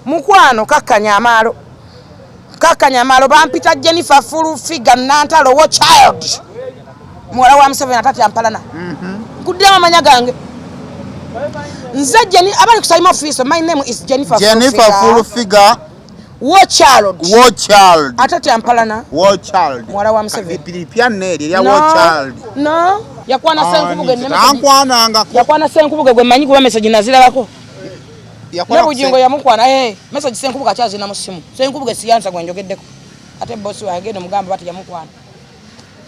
mukwano kakkanya amaalo bampita Jennifer full figure Nantalo wo child muwala wa Museveni atati ampalana kuddira amanya gange nze Jenny abali kusayima office my name is Jennifer full figure wo child atati ampalana wo child muwala wa Museveni pilipyanne lya wo child no yakwana senkubuge ne tankwananga yakwana senkubuge gwe manyi kuba message nazirabako yakwana bujingo yamukwana message senkubuga chazi na musimu senkubuge siyansa gwe njogeddeko ate boss wa agenda mugamba bati yamukwana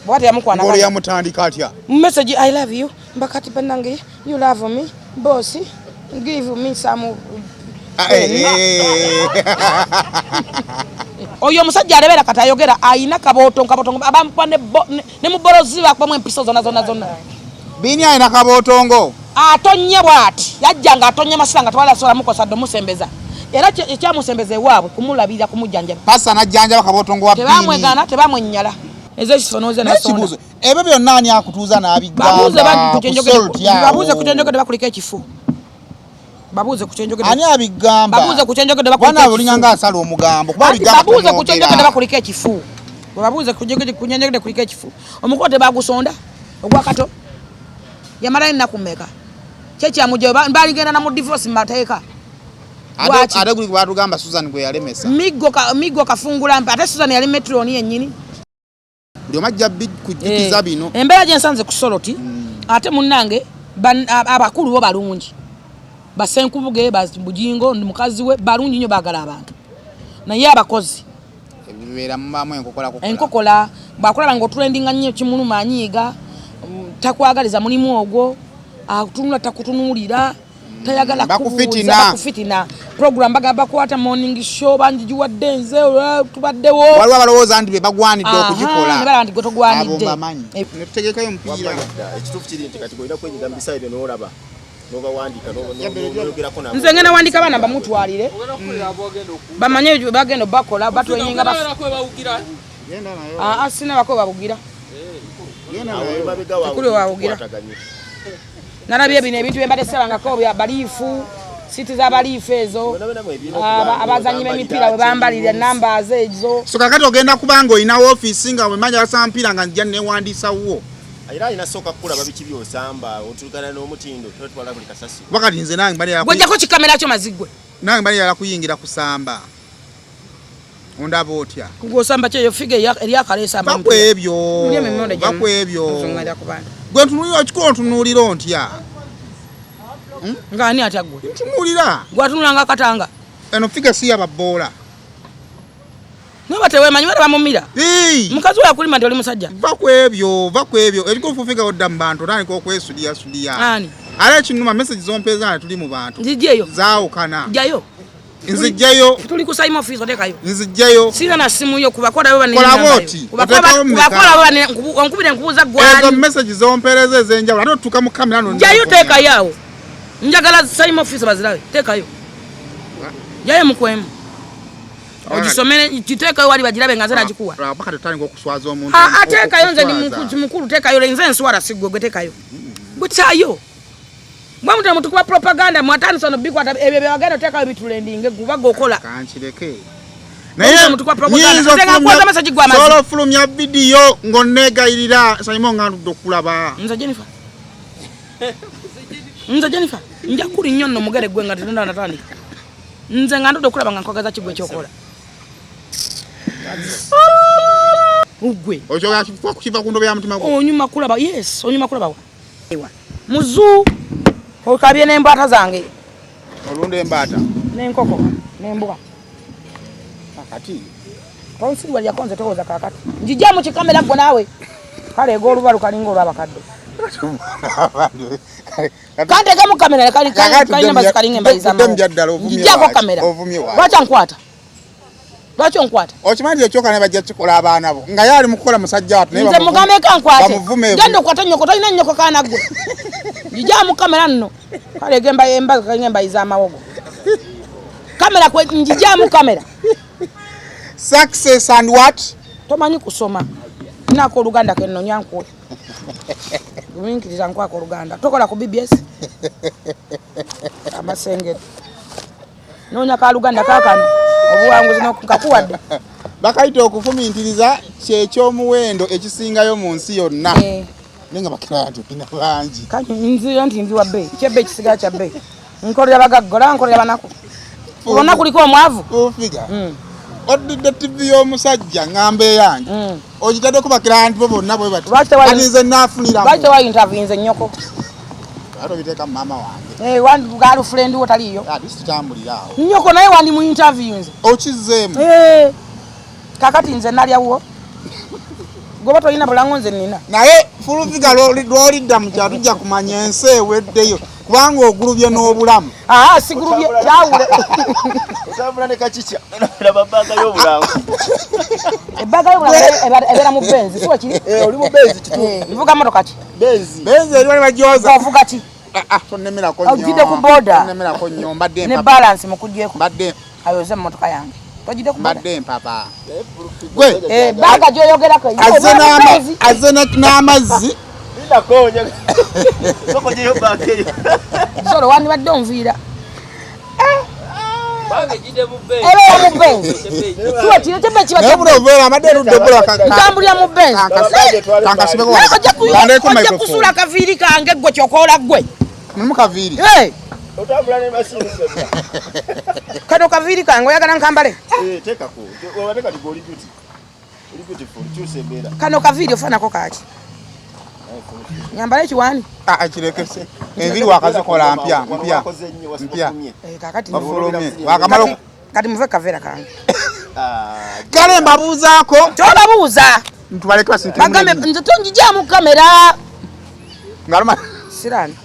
bwati yamukwana ngolo yamutandika atya message I love you mbakati penange you love me boss give me some oyo musajja alebera katayogera ayina kaboto abampa ne muborozi bakwa empiso zonna bini ayina kabotongo atonye bwati yajjanga atonye masanga twala sola mukosa do musembeza era ekyamusembeze waabwe kumulabira kumujjanja pasa najjanja bakabotongo wa bini tebamwegana tebamwennyala ezo kisonoze na sonda ebyo byonna ani akutuuza n'abigamba babuze kutenjogedde bakulika ekifu babuze kutenjogedde ani abigamba babuze kutenjogedde bakulika ekifu olinganga asala omugambo kuba bigamba babuze kutenjogedde bakulika ekifu babuze kutenjogedde kulika ekifu omukote bagusonda ogwakato yamala ennaku mmeka kyekyamujo baligenda na mu divorce mateeka ate guli batugamba Susan gwe yalemesa migo kafungula mpa ate Susan yali metroni yennyini ndio majja kujikiza bino embeera gyensanze ku Soroti ate munnange abakulu bo balungi basenkubuge bujingo mukazi we balungi nnyo baagala abantu naye abakozi ebibeera mumamu enkokola bakulaba ng'otulendinga nnyo kimuluma anyiiga takwagaliza mulimu ogwo atunula takutunuulira tayagala bakufitina program bagamba kwata morning show banjiwadde nze tubaddewo waliwo abalowooza nti be bagwanidde okugikola ne bala nti gwe togwanidde abo bamanyi ne tutegekayo omupiira ekituufu kiri nti kati olina kwenyiga mu bisaairo n'olaba n'obawandika n'oyogerako nabo nze ngenda wandika abaana bamutwalire bamanye bagenda bakola batwenyinga sina bako babugira kuli wabugira nalabye bino ebintu byembadde sebangako baliifu siti z'abaliifu ezo abazanyi b'emipiira bwe bambalira numbers ezo so kakati ogenda kubanga olina ofiisi nga wemanya basaba mpira nga njja newandiisawo era alina sooka kukulaba biki by'osamba otulukana n'omutindo totwala buli kasasi wakati nze nange mbalira gwejjako kikamera kyo mazigwe nange mbalira kuyingira kusamba ondaba otya ng'osamba kyeyo figa eryakaleesa bakwebyo gwe ntunuulira okikola ontunuulira ontya ng'ani atya gwe ntunuulira gwatunulanga akatanga eno figa si yababoola noba tewemanyi bata bamumira mukazi we akulima nti oli musajja vakwebyo ekikufu figa odda mu bantu otandika okwesudiyasudiya ate ekinuma message zompeeza nga tuli mu bantu nzijjeyo zaawukana jjayo nzijjayo tuli ku sayima office otekayo nzijjayo sina na simu yo kubakola baba onkubira enkubuza gwali ezo message zompeereza ez'enjawulo ate otuuka mu kamera no jjayo teekayo awo njagala sayima office bazirabe teekayo jjayo mukwemu ogisomere kiteekayo wali bagirabe nga nze nagikuwa paka tetandika okuswaza omuntu ateekayo nze ndi mukulu teekayo nze nswala sigwe gwe teekayo butayo mwa mtu mutukuba propaganda mwatandisa no bikwata ebyo byagenda teekayo bitulendinge gubaga okola kanchireke naye mutukuba propaganda tenga kwaza message gwa amazi solo fulumya video ngonegayirira sayimo nga ndokulaba nza Jennifer nja kuli nnyo no mugere gwe nga tenda natandika nze nga ndokulaba nga nkwagaza kigwe kyokola ugwe ojoga kifa kundobe ya mutima gwo onyuma kulaba yes onyuma kulaba ewa muzu okabye n'embata zange olunde embata n'enkoko n'embuga kakati tonsi wali yakonze towoza kakati njija mu kikamera gwo nawe kale ego olubalu kalinga olwabakadde kante kama kamera kali namba kalinga mbayiza mu njija ko kamera wacha nkwata Lwacho nkwata. Okimanyi ekyoka ne bajja kikola abaana bo. Nga yali mukola musajja watu ne bamuvume. Nze mugambe kankwate. Gendo kwata nyoko talina nyoko kana gwe. Njija mu kamera nno. Kale gemba iza amawogo. Kamera kwe njija mu kamera. Success and what? Tomanyi kusoma. Nako Luganda kenno nyanko. Guminkiriza nkwako Luganda. Tokola ku BBS. Abasenge. nonya kaluganda kakano obuwanguzi nokukakuwadde bakaita okufumintiriza kyekyomuwendo ekisingayo mu nsi yonna nenga bakira nti pina bangi nzira nti ndi wa bei kyebbe kisiga kya bei nkolera bagaggola nkolera banako ubona kuliko omwavu ufiga odidde TV y'omusajja ngambe yange ogitadde kubakira nti bo bonna bwe bati aninze nafunira lwaki tewa intervene nnyoko ate obiteeka mama wange wandi girlfriend wo taliyo disitambulira awo nnyoko naye wandi mu interviews okizzeemu kakati nze nalyawo goba tolina bulango nze nina naye fuluviga lwolidda mu kyalo tujja kumanya ensi eweddeyo kubanga ogulubye n'obulamu sigulubye kyawule otambula ne kakica olaba bbaga y'obulango ebbaga y'obulango ebeera mu benzi siwa kiri oli mu benzi kituufu nvuga motoka ki benzi eri wali bagyoza ovuga ki tonnemerako nnyo ojjidde ku boda tonnemerako nnyo mbadde ne balance mukugyeko mbadde ayoze mu motoka yange tojjidde ku boda mbadde mpapa gwe baga gyoyogerako aze n'amazzi ndakonya sokojeyo bakeyo zolo wandibadde onviira bange jide mu benzi ebeera mu benzi siwa kiri tebe kiba nebulobeera amadde ludobula ntambulira mu benzi ojja kusula akaviiri kange gwe kyokola gwe mulimu kaviiri otambula ne masini kano kaviiri kange oyagala nkambale teekako obateka ligoli beauty oli beautiful kyusa embeera kano kaviiri ofaanako kaki nyambala ekiwani kirekese enviri wakazikola mpya kakati wakamala kati muve kaveera kange kale mbabuuzaako kyobabuuza ntubaleke nze tonjijamu kamera ngaluma sirani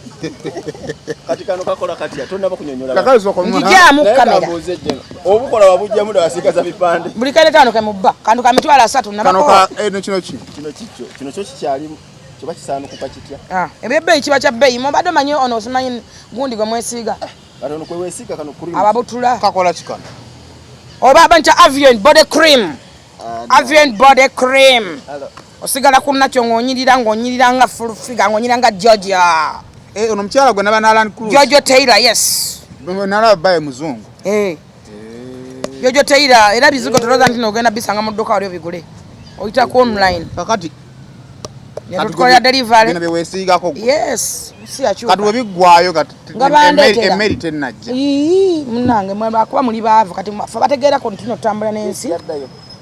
kati kano kakola katya tonnaba kunyonyola njijamu kamera obukola wabujjamu dawasigaza bipande buli kale kano kemubba kantu kamitwala 3 nabakola kino kyo kikyalimu kiba kisaanukuka kitya ebyebbeeyi kiba kya bbeeyi mubadde omanyi ono osimanyi gundi gwe mwesiiga katono kwe weesiga kano kuri ababutula kakola kikano oba abantu Avian body cream Avian body cream osigala ku nakyo ng'onyirira nga full figure ng'onyirira nga Georgia ono mukyala gwe naba n'Alan Cruz Jojo Taylor yes nalaba baye muzungu Jojo Taylor era bizigo toloza nti n'ogenda bisanga mu dduka wali obigule oyitako online kakati tukola delivery bino beweesiigako yes si akyuka kati webiggwayo emmeri tennajja munange mwebakuba muli baavu kati fe bategeerako nti notambula n'ensi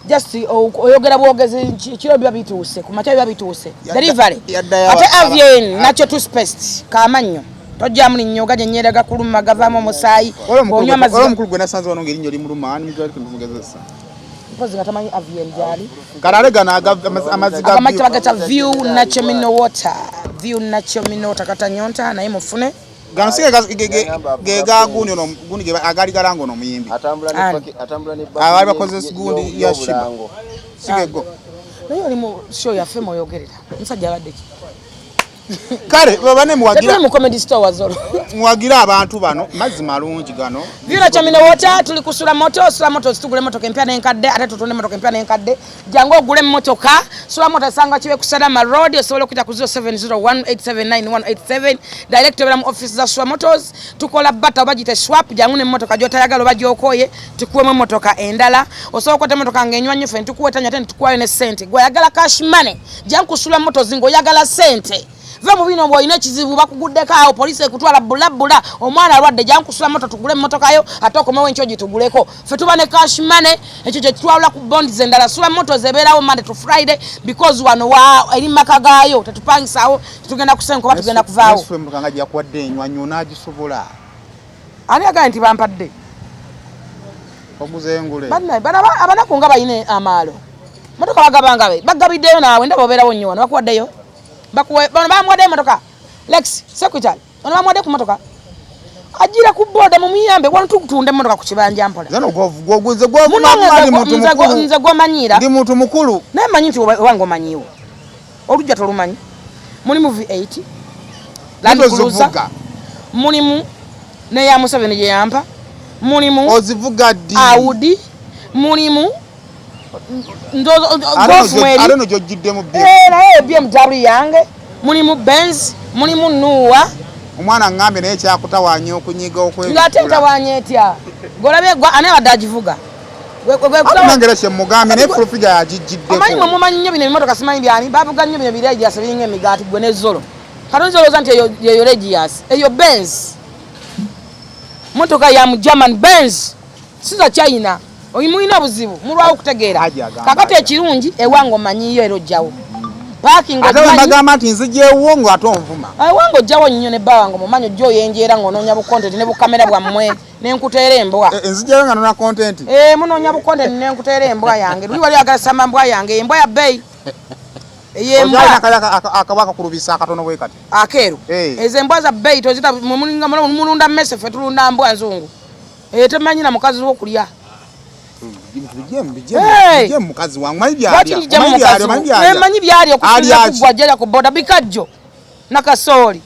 just oyogera bwogezi kiro biba bituuse ku makya biba bituuse delivery ate Avian nakyo toothpaste kamannyo tojja muli nnyoga gye nnyeraga kuluma gavaamu omusaayi onywa amazzi omukulu gwe nasanze wano ng'erinnyo limuluma ani mugezesa mpozi nga tamanyi Avian gyali kalale gano amazzi bagata view natural mineral water katanyonta naye mufune gano sige gegagundi ono gundi agali galanga ono omuyimbi atambula ne abali bakozesa gundi ya shiba sigego naye oli mu show yaffe mwoyogerera musajja abadde ki kale babane muwagira mu comedy store wazolo muwagira abantu bano mazzi malungi gano vira chamine wota tuli kusula moto situgule motoka empya n'enkadde ate tutonde motoka empya n'enkadde jangu ogule motoka sula moto sanga kibe kusala ma road osobola okuyita ku 0701879187 direct obera mu office za Sula Motors tukola bata obagite swap jangu ne motoka gyotayagala obagyokoye tukuwemu motoka endala osobola okwata motoka ng'enywanyo fe tukuwetanya ate tukwayo ne sente gwe yagala cash money jangu kusula Motors ngo yagala sente va mu bino bwoyina kizibu bakuguddeko awo poliisi ekutwala bulabula omwana alwadde jankusula moto tugule motoka yo ate okomawo enkyo gituguleko fe tuba ne cash money ekyo kye tutwalula ku bonds endala Sula Motors ebeerawo Monday to Friday because wano eri maka gaayo tetupangisaawo tugenda kusenko oba tugenda kuvaawo mukanga gyakuwadde enywanyo n'agisobola ani agambye nti bampadde oguze engule abanaku nga bayina amaalo motoka bagabanga be bagabiddeyo naawe ndaba obeerawo nnyo wano bakuwaddeyo bakuwe bano bamwade motoka Lex secretary ono bamwade ku motoka ajira ku boda mu miyambe wano tukutunde motoka ku kibanja mpola zano gwoguze gwomani muntu mukulu nze gwomanyira ndi muntu mukulu naye manyi nti wange omanyiwo olujja tolumanyi mulimu V8 Land Cruiser mulimu ne ya Museveni gye yampa mulimu ozivuga ddi Audi mulimu aleno jojjidde mu naye BMW yange mulimu Benz mulimu Nuwa omwana ngambe naye kyakutawanya okunyiga okwebikula ngate ntawanya etya golabe ane badajivuga nangere kye mugambe naye furufiga yagijjiddeko mumanyi nnyo bino ebimotoka simanyi byani bavuga nnyo bino biregias biringa emigaati gwe n'ezzolo katonzi olowooza nti eyo regias eyo benz motoka ya mu German Benz siza China oyimuyina buzibu mulwawo okutegeera kakati ekirungi ewange omanyiyo era ojjawo parking bagamba nti nzijewo ngo ate onvuma ewange ojjawo nnyo ne bba wange mumanyi ojja oyenjeera ng'onoonya bu content ne bukamera bwammwe nenkuteera embwa nzijewo nga nona content munoonya bu content nenkuteera embwa yange luli wali agala samba mbwa yange embwa ya bbeyi eyembwa akabaka kulubisa akatono bwe kati akeeru ezo embwa za bbeyi tozita mulunda mmese ffe tulunda mbwa nzungu temanyina mukazi w'okulya bijje mukazi wangu manyi byali okugwa jja ku boda bikajjo nakasooli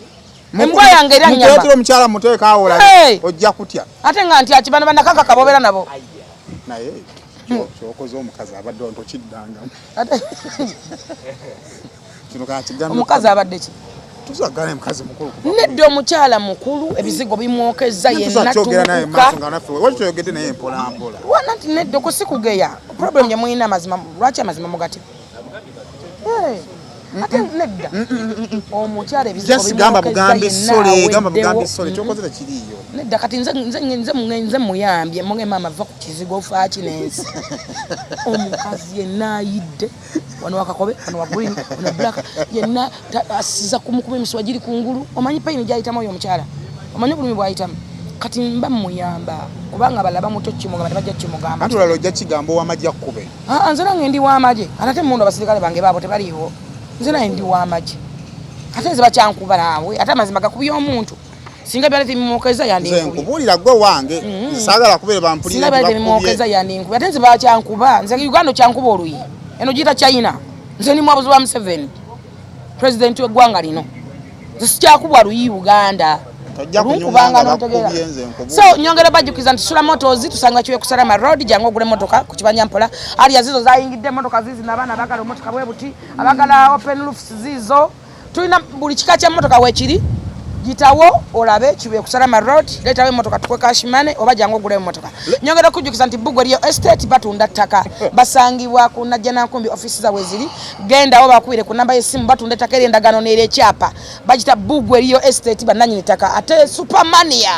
embwa yange era nyamba mutero mchala muteeka awola ojja kutya ate nga nti akibana banakaka kabobera nabo naye kyokoze omukazi abadde onto kiddanga ate kino kakigamba omukazi abadde ki tuzagala mukazi mukulu nedde omukyala mukulu ebizigo bimwokeza yenna wachogedde naye mpola mpola wana nti nedde okusikugeya problem yemuyina amazima lwaki amazima mugati ate nedda omukyala ebizigo bimwokeza kyokoze tekiriiyo nedda kati nze muyambye monge maama va ku kizigo ofa kinensi omukazi yenna ayidde wano wakakobe wano wagwini wano black yenna asiza kumukuba emiswa giri kungulu omanyi payini gyayitamu oyo omukyala omanyi obulumi bwayitamu kati mba muyamba kubanga balaba muto kimugamba tebajja kimugamba anti olala ojja kigambo w'amagye akkube nze nange ndi w'amagye ate mundo abasirikale bange baabo tebaliiwo nze naye ndi w'amagye ate nze bakyankuba naawe ate amazima gakubya omuntu singa byali bimwokeza yandinkubuulira gwe wange saagala kubeera bampulira singa byali bimwokeza yandinkuba ate nze bakyankuba nze Uganda kyankuba oluyi eno giyita China nze ndi mwabuzi wa Museveni president w'eggwanga lino nze sikyakubwa luyi Uganda kubanga notegeera so nyongera bajukiza nti Sula Motors tusanga kiwe kusarama road jangu ogule motoka ku kibanja mpola ali yazizo zayingidde motoka zizi n'abaana abagala motoka bwe buti abagala open roofs zizo tulina buli kika kya motoka wekiri gitawo olabe kiwe kusarama road letawe motoka tukwe kashimane oba jangu ogule motoka nyongera kujukiza nti Bugwe liyo estate batunda ttaka basangibwa ku Najjana Nkumbi office za weziri genda oba kuire ku namba y'essimu batunda ttaka endagano nere kyapa bagita Bugwe liyo estate bananyini ttaka ate supermania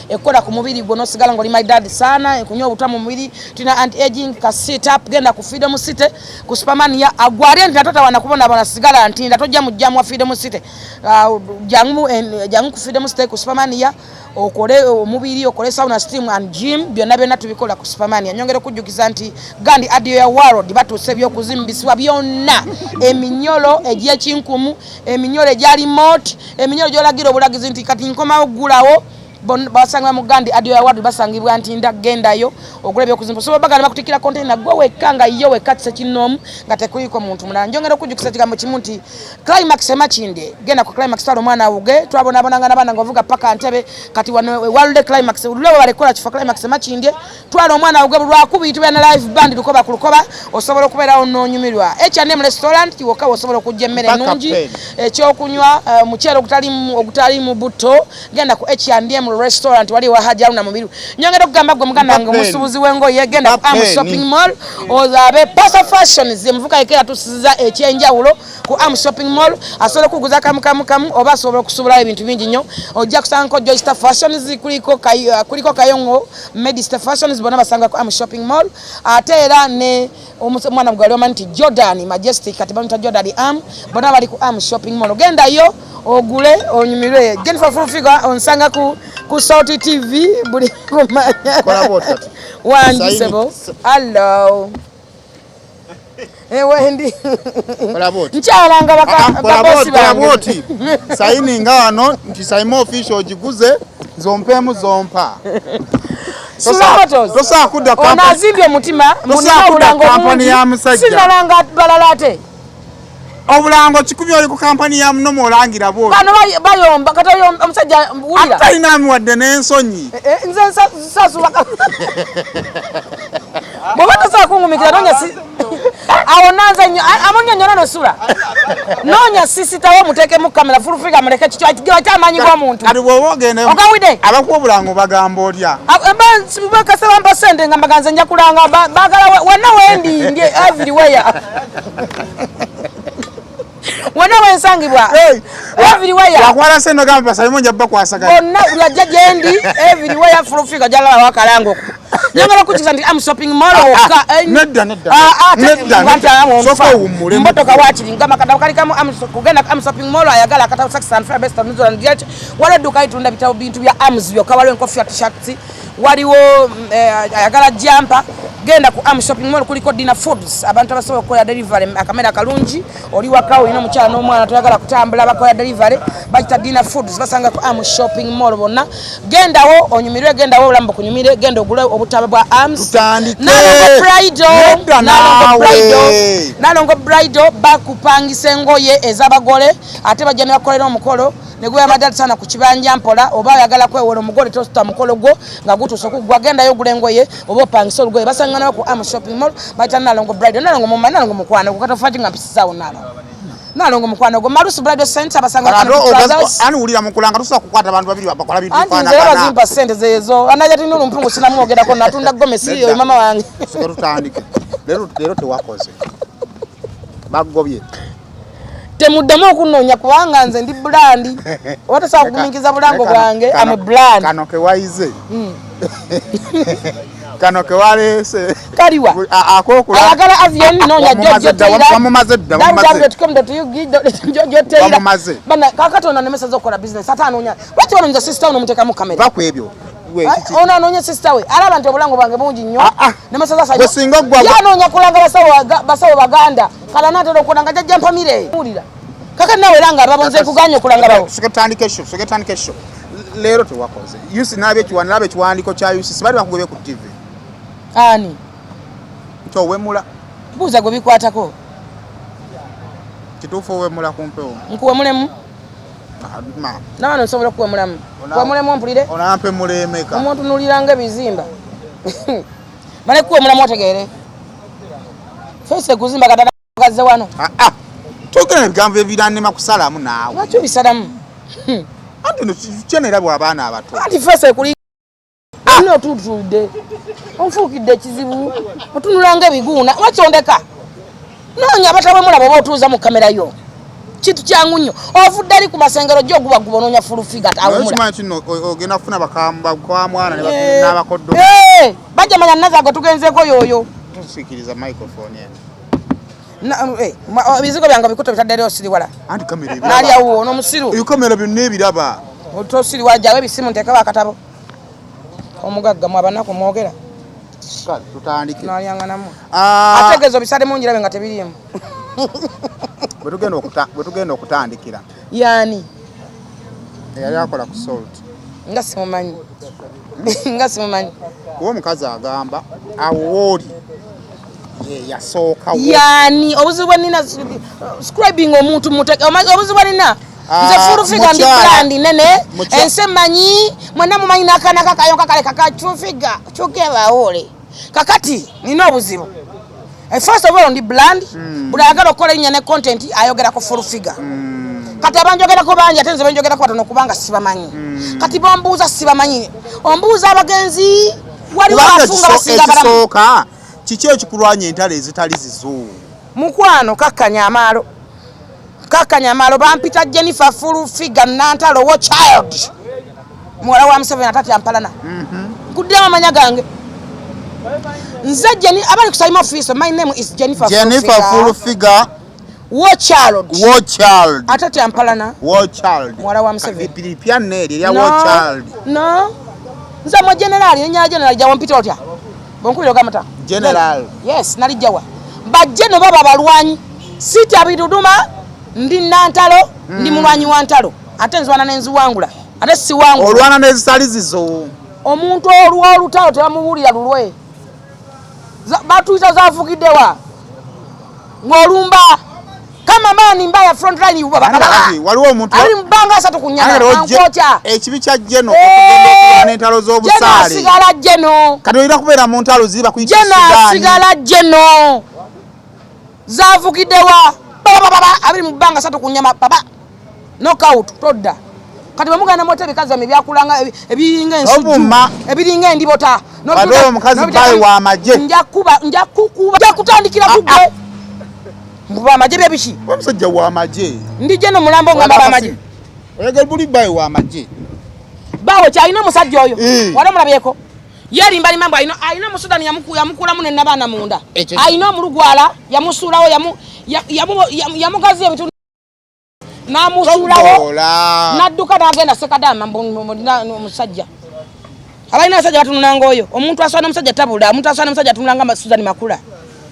ekola ku mubiri gwo nosigala ngoli my dad sana ekunywa obutamu mubiri tina anti aging ka sit up genda ku Freedom City ku supermania agwari nti atota wana kubona bana sigala anti ndatojja mujjamu wa Freedom City jangu ku Freedom City ku supermania okole omubiri okole sauna steam and gym byonna tubikola ku supermania nyongere kujukiza nti Gandhi Adio ya World batuse byokuzimbisibwa byonna eminyolo egy'ekinkumu eminyolo egyali mot eminyolo gyolagira obulagizi nti kati nkoma ogulawo basanga mu Gandhi Adio ya World basangibwa nti ndagendayo ogula byokuzimba so bagala bakutikira container gwe wekanga iyo wekatse kinomu ngatekuyiko muntu mulala njongera okujukisa kigambo kimu nti Climax Makinde genda ku Climax talo mwana uge twabona nabana ngovuga paka Ntebe kati World Climax ulewo balekola kifa Climax Makinde twalo mwana uge lwakubitibwa na live band lukoba kulukoba osobola okubeera ononyumirwa H&M restaurant kiwoka osobola okujja emmere nungi ekyokunywa mukyero ogutali mu buto genda ku H&M restaurant wali wa Haja na mubiru nyongera okugamba gwe muganda ngo musubuzi wengo yegenda ku Am Shopping Mall ozabe Pasa Fashion zimvuka ekera tusiza ekyenjawulo ku Am Shopping Mall asobola kuguza kamu oba asobola kusubula ebintu bingi nnyo ojja kusanga ko Joystar Fashion kuliko Kayongo Medistar Fashion bona basanga ku Am Shopping Mall ate era ne omwana mugalo manti Jordan Majestic kati bamuta Jordan Am bona bali ku Am Shopping Mall genda yo ogule onyumirwe Jennifer Fufiga onsanga ku Sauti TV buli kumanya wanjisebo hello wendi nchalanga babosi bange saini ngano nti saimo official jiguze zompemu zompa Tosa kuda onazimbye mutima munakulanga kampani ya musajja sinalanga balalate obulango kikubye oli ku kampani ya mnomo olangira bo bano bayomba kata omusajja wulira atayina amwadde n'ensonyi nze sasubaka bw'oba tosobola kungumikira nonya si awo nanze amonya nyona nosula Nonya sisitawo muteke mu kamera full figure muleke kicho kigiwa kyamanyi kwa muntu. Kati bwogene. Okawide. Abakubulango bagamba olya. Bakasaba mpasende nga maganze nja kulanga bagala wonna wendi ndi everywhere. Wana wensangibwa everywhere wakwala seno gamba sale monja bakwasaka bonna ulajja jendi everywhere full figure jala wakalango nyangala kuchisa ndi am shopping mall oka nedda soko umule mbotoka wachiri ngama kadakali kama am kugenda am shopping mall ayagala kata Sax and Fair best of New Zealand yet wala duka itunda bitabo bintu bya arms byo kawale nkofi ya t-shirt waliwo ayagala jumper genda ku am shopping mall kuliko Dina Foods abantu abasobola kukola delivery akamera kalungi oli wakawo ino mukyala n'omwana toyagala kutambula bakola delivery bakita Dina Foods basanga ku am shopping mall bonna gendawo onyumirwe gendawo olambo kunyumire genda ogule obutaba bwa arms Nalongo Bridal bakupangisa engoye ez'abagole ate bajja ne bakolera omukolo negwe amadala sana ku kibanja mpola oba yagala kwewola omugole tosta mukolo go nga gutuso kugwa genda yo gulengoye oba pangisa olugoye basangana ku am shopping mall bata Nalongo Bridal Nalongo mumma Nalongo mukwana ku katafaji nga pisisawo Nalongo mukwana go Marusu Bridal Center basanga ani ulira mukulanga tusa kukwata abantu babiri bakola bintu fana kana anti zimpa sente zezo anaja tinulu mpungu sina mwogera ko natunda gomesi yo mama wange sikero tandike lero tewakoze bagobye temuddamu okunonya kubanga nze ndi brand watasaa kuguminkiza bulango bwange am brand kano ke waize kano ke walese kaliwa akokula ayagala avian nonya jojo tayira www.jojo.com.jojo bana kakatona ne message okola business ata anonya wati wanonza sister unomuteka mu kamera bakwebyo ona anonya sister we alaba nti obulango bwange bungi nnyo ne message asa wesinga gwa yanonya kulanga basawo baganda kala natero kulanga jajja mpamire mulira kaka nawe langa babonze kuganya kulanga babo siketandike show lero tewakoze yusi nabe kiwandiko kya yusi sibali bakugobye ku TV ani to wemula buza go bikwatako kitufu wemula kumpewo nkuwe mulemu ma nano nsobola kuwe mulamu kuwe mulemu mpulire onampe mulemeka omuntu nuliranga bizimba male kuwe mulamu otegere fese kuzimba kadada kaze wano tokene bigambo ebiranema kusalamu naawe wacho bisalamu anti no chenera bwa bana abato anti fese kuli no tutude onfukide kizibu otunulanga biguna wachondeka nonya batabwe mulabo botuza mu kamera yo kitu kyangunyo ovuddali ku masengero jo guba gubononya full figure awumula wachima kino ogena funa bakamba kwa mwana ne n'abakoddo bajja manya nazago tugenzeko yoyo tusikiriza microphone bizigo byange bikuto bitadde osiri wala anti kamera ibi nali awo no musiru iyo kamera byonna ebiraba otosiri wajawe bisimu nteka bakatabo omugagga mu abanako mwogera tutandike nali anganamu ategezo bisale munjira benga tebirimu bwetugenda okutandikira yani yali akola ku salt nga simumanyi kuba omukazi agamba awoli yasooka yani obuzibwa nina scribing omuntu muteka obuzibwa nina nze full figure ndi brand nene ensemanyi mwana mumanyi nakana kakayo kakale kakachufiga chukela ole kakati nina obuzibu first of all ndi brand bulagala okola nya ne content ayogera ko full figure kati abanjogera ko banja tenze banjogera ko batono kubanga sibamanyi kati bombuza sibamanyi ombuza abagenzi wali wafunga basinga baramuka kiche kikulwanya entale ezitali zizo mukwano kakanyamalo bampita Jennifer full figure nantalo wo child mwala wa Museveni atati ampalana kudde amanya gange nze Jenny abali kusayima office my name is Jennifer full figure wo child atati ampalana wo child mwala wa Museveni pilipia neri ya wo child no nze mo general jawa mpita otya bonkuliro gamata general yes nalijawa bajje no baba balwanyi sita biduduma ndi nantalo ndi mulwanyi wa ntalo ate nzwana nenzi wangula ate si wangu olwana nezisali zizo omuntu olutalo tebamubulira lulwe batuita zafukidewa ngolumba kama mani mbaya front line yuba waliwo omuntu ali mbanga asatu kunyana ankocha ekibi kya jeno okugenda okwana entalo z'obusaale sigala jeno katolira kubeera mu ntalo ziba kuyita sigala jeno zafukidewa abiri mu bbanga 3 kunyama baba knockout todda kati bamugana mote bikaza mebyakulanga ebiringa ensuju ebiringa endibota no mukazi bayi wa maje nja kutandikira kugwe mbuba maje byebishi omusajja wa maje ndije no mulambo nga baba maje oyagala buli bayi wa maje bawo kyalina musajja oyo wala mulabyeko yali mbali mambo ayina musudani yamukula munne nabana munda ayina omulugwala yamusulawo yamugazi ebitu namusulawo nadduka nagenda sekadama musajja abalina abasajja batunulanga oyo omuntu aswana musajja tabula omuntu aswana musajja atunulanga Suzani Makula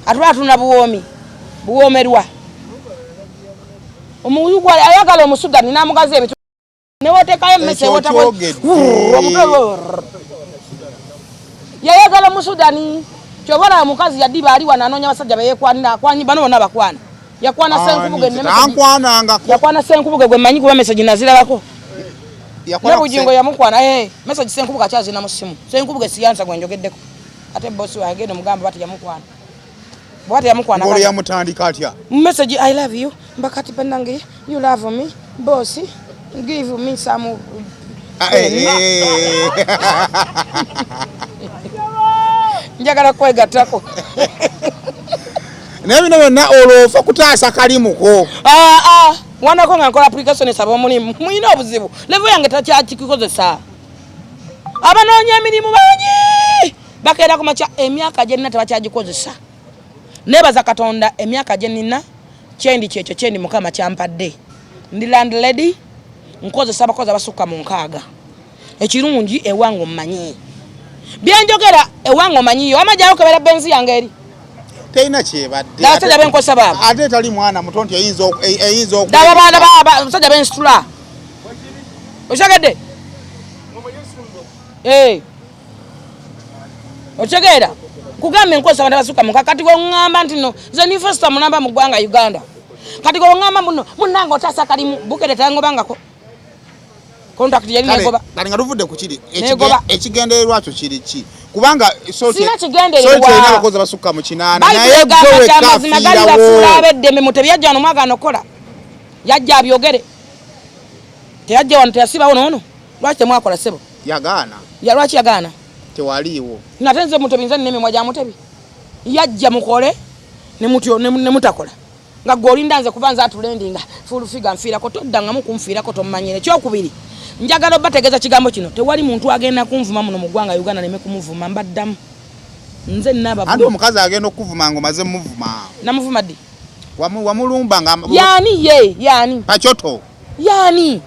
atula atuna buwomerwa omulugwala ayagala omusudani namugazi ebitu newotekayo mmese wotabwo yayagala musudani kyobala mukazi yadiba ali wananonya basajja bayekwanira kwanyi bano bonna bakwana yakwana senkubuge yakwana senkubuge gwe manyi kuba message nazirabako nebujingo yamukwana message senkubuga kyazina mu simu senkubuge siyansa gwe njogeddeko ate boss wange nomugamba bati yamukwana bwati yamukwana ngolo yamutandika atya message I love you mbakati pendange you love me boss give me some njagala kwegatako nebino byonna olwofa kutaasa kalimuko wanako nga nkola application esaba omulimu muyina obuzibu level yange takyakikozesa abanoonya emirimu bangi bakeera ku makya emyaka gye nina tebakyagikozesa nebaza Katonda emyaka gye nina kyendi kyekyo kyendi Mukama kyampadde ndi landlady nkozesa abakozi abasukka mu 6 ekirungi ewange omanyi byenjogera ewange omanyiyo amajjayo kebera benzi yange eri teina kyebadde abasajja benkosa baba ate tali mwana muto nti eyinza abasajja bensitula okyegedde okyegera kugamba enkosa abantu abasukka mu kati gweŋŋamba nti no nze nifesita munamba mu ggwanga Uganda kati gweŋŋamba muno munnanga otaasa kalimu bukere tangobangako contract yali negoba kali nga tuvudde ku kiri ekigendererwa kyo kiri ki kubanga sina kigendererwa abakozi basukka mu 8 naye gwe kamazima gali bafula abeddeme mutebyajja no mwagano kola yajja abyogere teyajja wano teyasibawo nono lwaki temwakola sebo yagaana lwaki yagaana tewaliiwo natenze mutebi nze neme mwaja mutebi yajja mukole ne mutakola nga golinda nze kubanza atulendinga full figure nfiirako toddanga mu kunfiirako tommanyire kyokubiri njagala bategeza kigambo kino tewali muntu agenda kunvuma muno mu ggwanga Uganda neme kumuvuma mbaddamu nze naba andi omukazi agenda okuvuma ngo maze muvuma namuvuma ddi wamulumba nga yani pachoto yani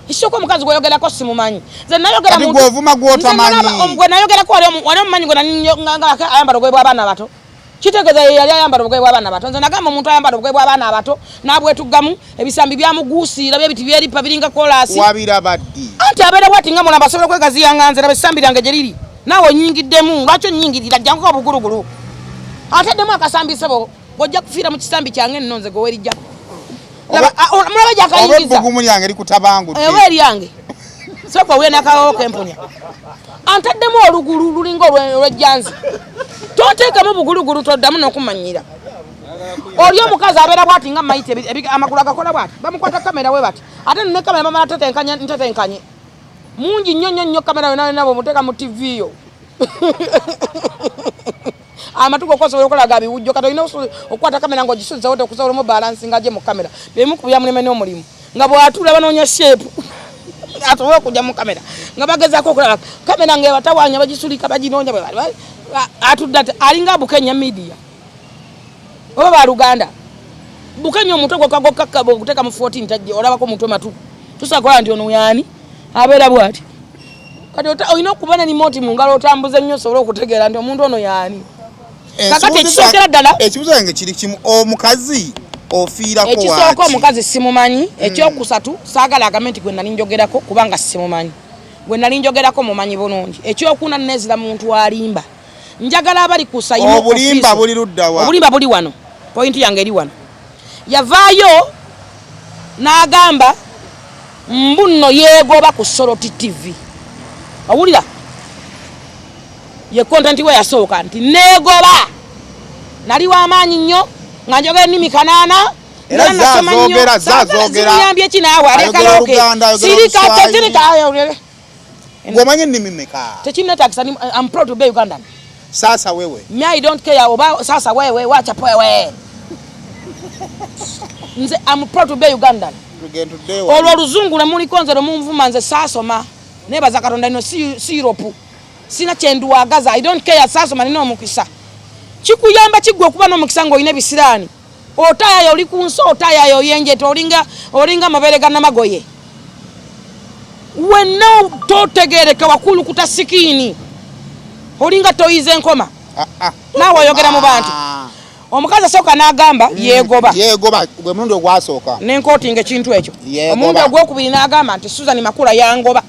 isoko omukazi gweyogerako simumanyi nze nayogera muntu gwovuma gwotamanyi gwe nayogerako wali omumanyi nga ayambala ogwe bw'abaana abato kitegeza yali ayambala ogwe bw'abaana abato nze nagamba omuntu ayambala ogwe bw'abaana abato nabwetugamu ebisambi byamuguusiira byebiti byeripa biringa kolasi wabirabaddi anti abeera bwati nga mulamba asobola kwegaziyanga nze laba essambi lyange gye liri naawe onyiingiddemu lwaki onyiingirira jjanguko obugulugulu ateddemu akasambi sebo gojja kufiira mu kisambi kyange nno nze gowerijjako mulaba gyakayingiza obugumu lyange likutabangudde ewe eryange soka wena kawo kempunya antaddemu olugulu lulinga olwejjanzi toteekamu bugulugulu toddamu n'okumanyira oli omukazi abeera bwati nga mayite amagulu agakola bwati bamukwata kamera we bati ate ne kamera mama ntetenkanye mungi nnyo kamera yona nabo muteeka mu TV yo amatuko kosobola okulaga biwujjo kati olina okukwata kamera ng'ogisuliza wote okusobola mu balance nga gye mu kamera bemu kubya muleme n'omulimu nga bw'atula banoonya shape atobola okujja mu kamera nga bagezaako okulaba kamera ng'ebatawanya bagisulika baginoonya bwe bali atudde ate alinga Bukenya media oba baluganda Bukenya omutwe gwokagokakaba okuteeka mu 14 tajje olabako omutwe matu tusakola nti ono yani abeera bwati kati olina okuba ne remote mu ngalo otambuze nnyo osobola okutegeera nti omuntu ono yani kakati ekisokera ddala ekibuzo yange kiri kimu omukazi ofiirako waki ekisooka omukazi simumanyi ekyokusatu saagala agambe nti gwe nali njogerako kubanga simumanyi gwe nali njogerako mumanyi bulungi ekyokuna nezira muntu alimba njagala abali kusayimo obulimba buli luddawa obulimba buli wano point yange eri wano yavaayo n'agamba mbuno yeegoba ku Soroti TV awulira ye content we yasooka nti neegoba nali w'amaanyi nnyo nga njogera ennimi 8 era zazogera ziyambye kinaawe alekaloke sirika tetereka ayo ngomanye nimi meka techina taxani I'm proud to be Ugandan. Sasa wewe me I don't care about sasa wewe wacha wewe nze I'm proud to be Ugandan. Olwo luzungu na muli konzero mumvuma nze sasoma nebaza katonda ino si Europe sina chendu agaza I don't care sasoma nino mukisa chikuyamba chigwe kuba no mukisango ine bisirani otaya yo likunso otaya yo yenje olinga maberega na magoye wenno totegereka wakulu kutasikini olinga toyize nkoma nawe yogera mu bantu omukazi soka nagamba yegoba gwe mundu ogwasoka nenkoti nge kintu ekyo omuntu ogwokubiri nagamba nti Susan Makula yangoba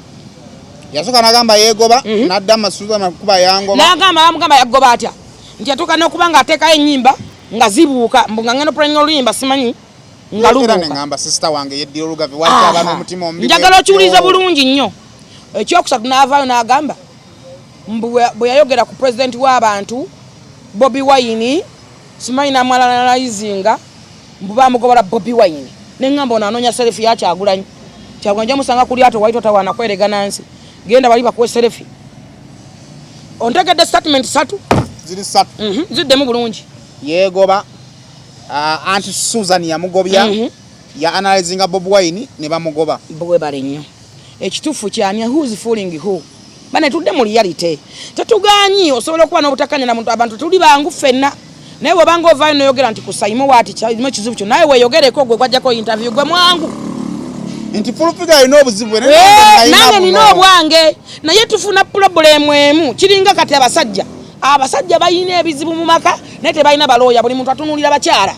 yasoka nagamba yegoba nadama Susan Makula yangoba nagamba yagoba atya nti atuka nokubanga ateka enyimba nga zibuuka mbunga ngeno prenya oluyimba simanyi nga lubuuka ngamba sister wange yeddiro lugavi wajja abantu omutima ombi njagala okiwuliza bulungi nnyo ekyokusatu n'avaayo n'agamba bwe yayogera ku president w'abantu Bobi Wine simanyi n'amwalanayizinga mbu bamugobola Bobi Wine neŋŋamba ono anoonya serefi yakyagulanyi Kyagulanyi jamusanga ku lyato waito tawana kwerega nansi genda bali bakuwe serefi ontegedde statement 3 ziri 3 ziddemu bulungi yegoba anti Susan yamugobya ya analyzinga Bobi Wine ne bamugoba bwe bali nnyo ekitufu kyanya who's fooling who bane tudde mu reality tetuganyi osobola okuba n'obutakanya na muntu abantu tuli bangu fenna naye webanga ovaayo noyogera nti kusayimo waati kyalimu ekizibu kyo naye weeyogereko gwe kwajjako interview gwe mwangu nti pulupiga alina obuzibu nange nina obwange naye tufuna pulobulemu emu kiringa kati abasajja balina ebizibu mu maka naye tebalina balooya buli muntu atunuulira bakyala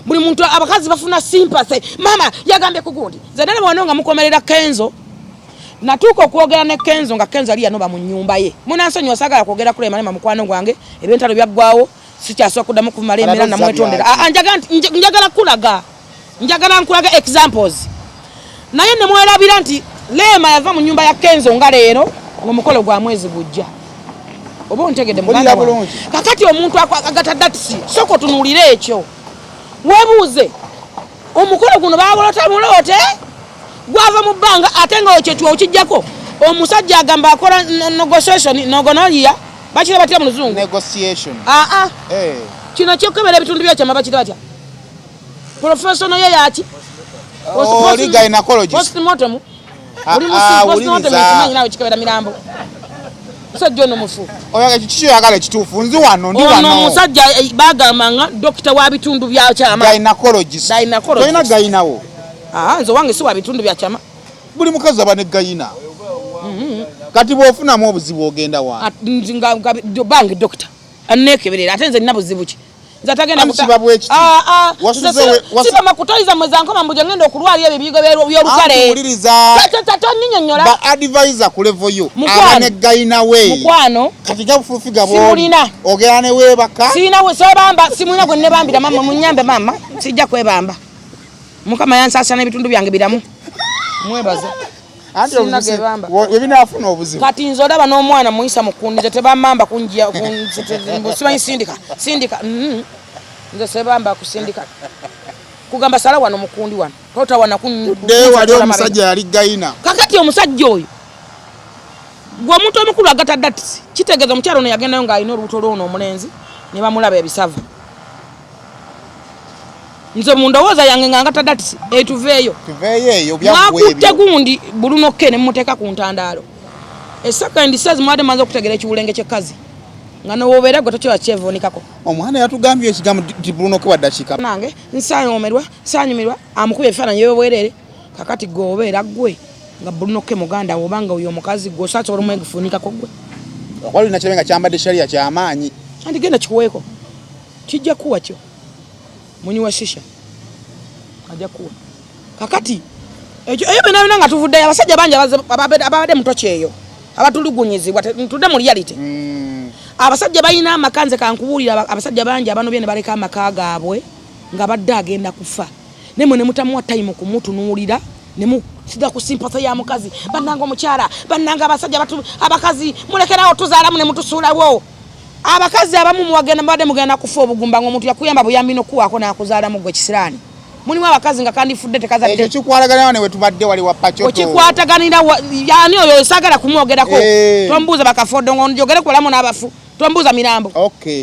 buli muntu abakazi bafuna sympathy mama yagambye ku gundi nze nale bwona nga mukomerera Kenzo natuuka okwogera ne Kenzo nga Kenzo ali yanoba mu nnyumba ye munansonyiwa saagala kwogera kule malema mukwano gwange ebyentalo byaggwawo sikyasobola kuddamu kumala emera namwetondera njagala nkulaga examples naye ne mwerabira nti Lema yava mu nyumba ya Kenzo nga leero ng'omukolo gwa mwezi gujja oba ontegedde muganda wange kakati omuntu agata datisi soko tunuulire ekyo webuuze omukolo guno baagolota muloote gwava mu bbanga ate nga ekyo okijjako omusajja agamba akola negotiation nogonolia bakira batya mu luzungu negotiation kino kyokebera ebitundu byakyama bakira batya professional ye yaki gynecologist postmortem oli postmortem kimanyi nawe kikebera mirambo musajja ono mufu oyo kikyo yagala ekituufu nzi wano ndi wano omusajja bagambanga dokita wa bitundu byakyama gynecologist toyina gayinawo nze wange si wa bitundu byakyama buli mukazi aba ne gayina kati bw'ofunamu obuzibu ogenda wa bange dokita anneekeberera ate nze nina buzibu ki nze atagenda siba makutoliza mwezankoma mbuja ngenda okulwalira ebibigo by'olukale tatonyinyonnyola ba advisor ku level yo aba ne gayina we mukwano kati gabufulufiga simulina ogera ne weebaka sebamba simulina gwe nnebambira mama munyambe mama sijja kwebamba mukama yansasana ebitundu byange biramu mwebaze webinafuna obuzibu kati nze olaba n'omwana muyisa mukundize tebamamba kunjia simanyi sindika nze sebamba kusindika kugamba sala wano mukundi wano totawana wali omusajja yali gayina kakati omusajja oyo gwe omuntu omukulu agata datisi kitegeeza omukyalo ono yagendayo ng'alina olubuto lw'ono omulenzi ne bamulaba ebisava nze mundowooza yange nga ngata datisi tuveeyo mwakutte gundi bulunokke ne mmuteeka ku ntandaalo esakandi sazi mwade manze okutegera ekiwulenge ky'ekkazi nga nowobeera gwe tokyola kyevuunikako omwana yatugambye ekigambo ti bulunokke waddakiika nange nsanyumirwa amukubye ebifaananyi by'obwerere kakati gwe obeera gwe nga bulunokke muganda obanga oyo omukazi gwe osasobola omwegifuunikako gwe walina kirebe nga kyambadde shariya kyamaanyi anti genda kikuweeko kijja kuwa kyo munyiwa shisha ajja kuwa kakati ekyo eyo bena nga tuvuddeyo abasajja bangi ababadde mutoki eyo abatulugunyizibwa tudde mu reality abasajja balina amakanze kankubuulira abasajja bangi abanobye ne baleka amaka gaabwe nga badde agenda kufa nemwe ne mutamuwa time kumutunuulira sida ku sympathy ya mukazi bannanga omukyala bannanga abasajja abakazi mulekerawo tuzaalamu ne mutusuulawo abakazi abamu muwagenda mbadde mugenda kufa obugumba ng'omuntu yakuyamba buyambi n'okuwaako n'akuzaalamu gwe kisiraani mulimu abakazi nga kandifudde tekazadde ekyo kikwataganira ne wetubadde wali wa Pachoto okikwataganira yani oyo sagala kumwogerako tombuuza bakafoddo ngo njogere kulamu n'abafu tombuuza mirambo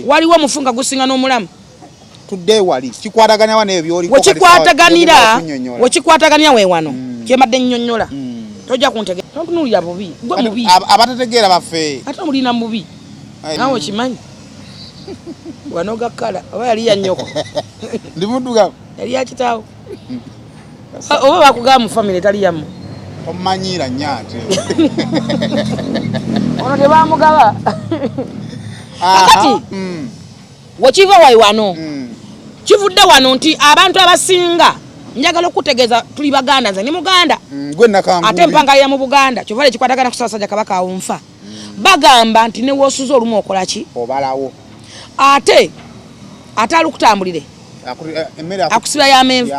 waliwo omufunga gusinga n'omulamu tudde wali kikwataganira wane ebyo oli wekikwataganira weewano kyemadde nnyonnyola tojja kuntegera tontunuulira bubi gwe mubi abatategeera baffe ate mulina mubi nawe kimanyi wano gakkala oba yali ya nnyoko ndi muddugavu yali ya kitaawo oba bakugaba mu famire tali yamu omumanyira nnyo ate ono tebamugaba kakati wekiva wano kivudde wano nti abantu abasinga njagala okutegeeza tuli baganda nze ni muganda ate empangalira mu buganda kyova ekikwatagana ku Ssaabasajja Kabaka awonfa bagamba nti ne woosuza olumu okola ki obalawo ate ali kutambulire akusiba y'amenvu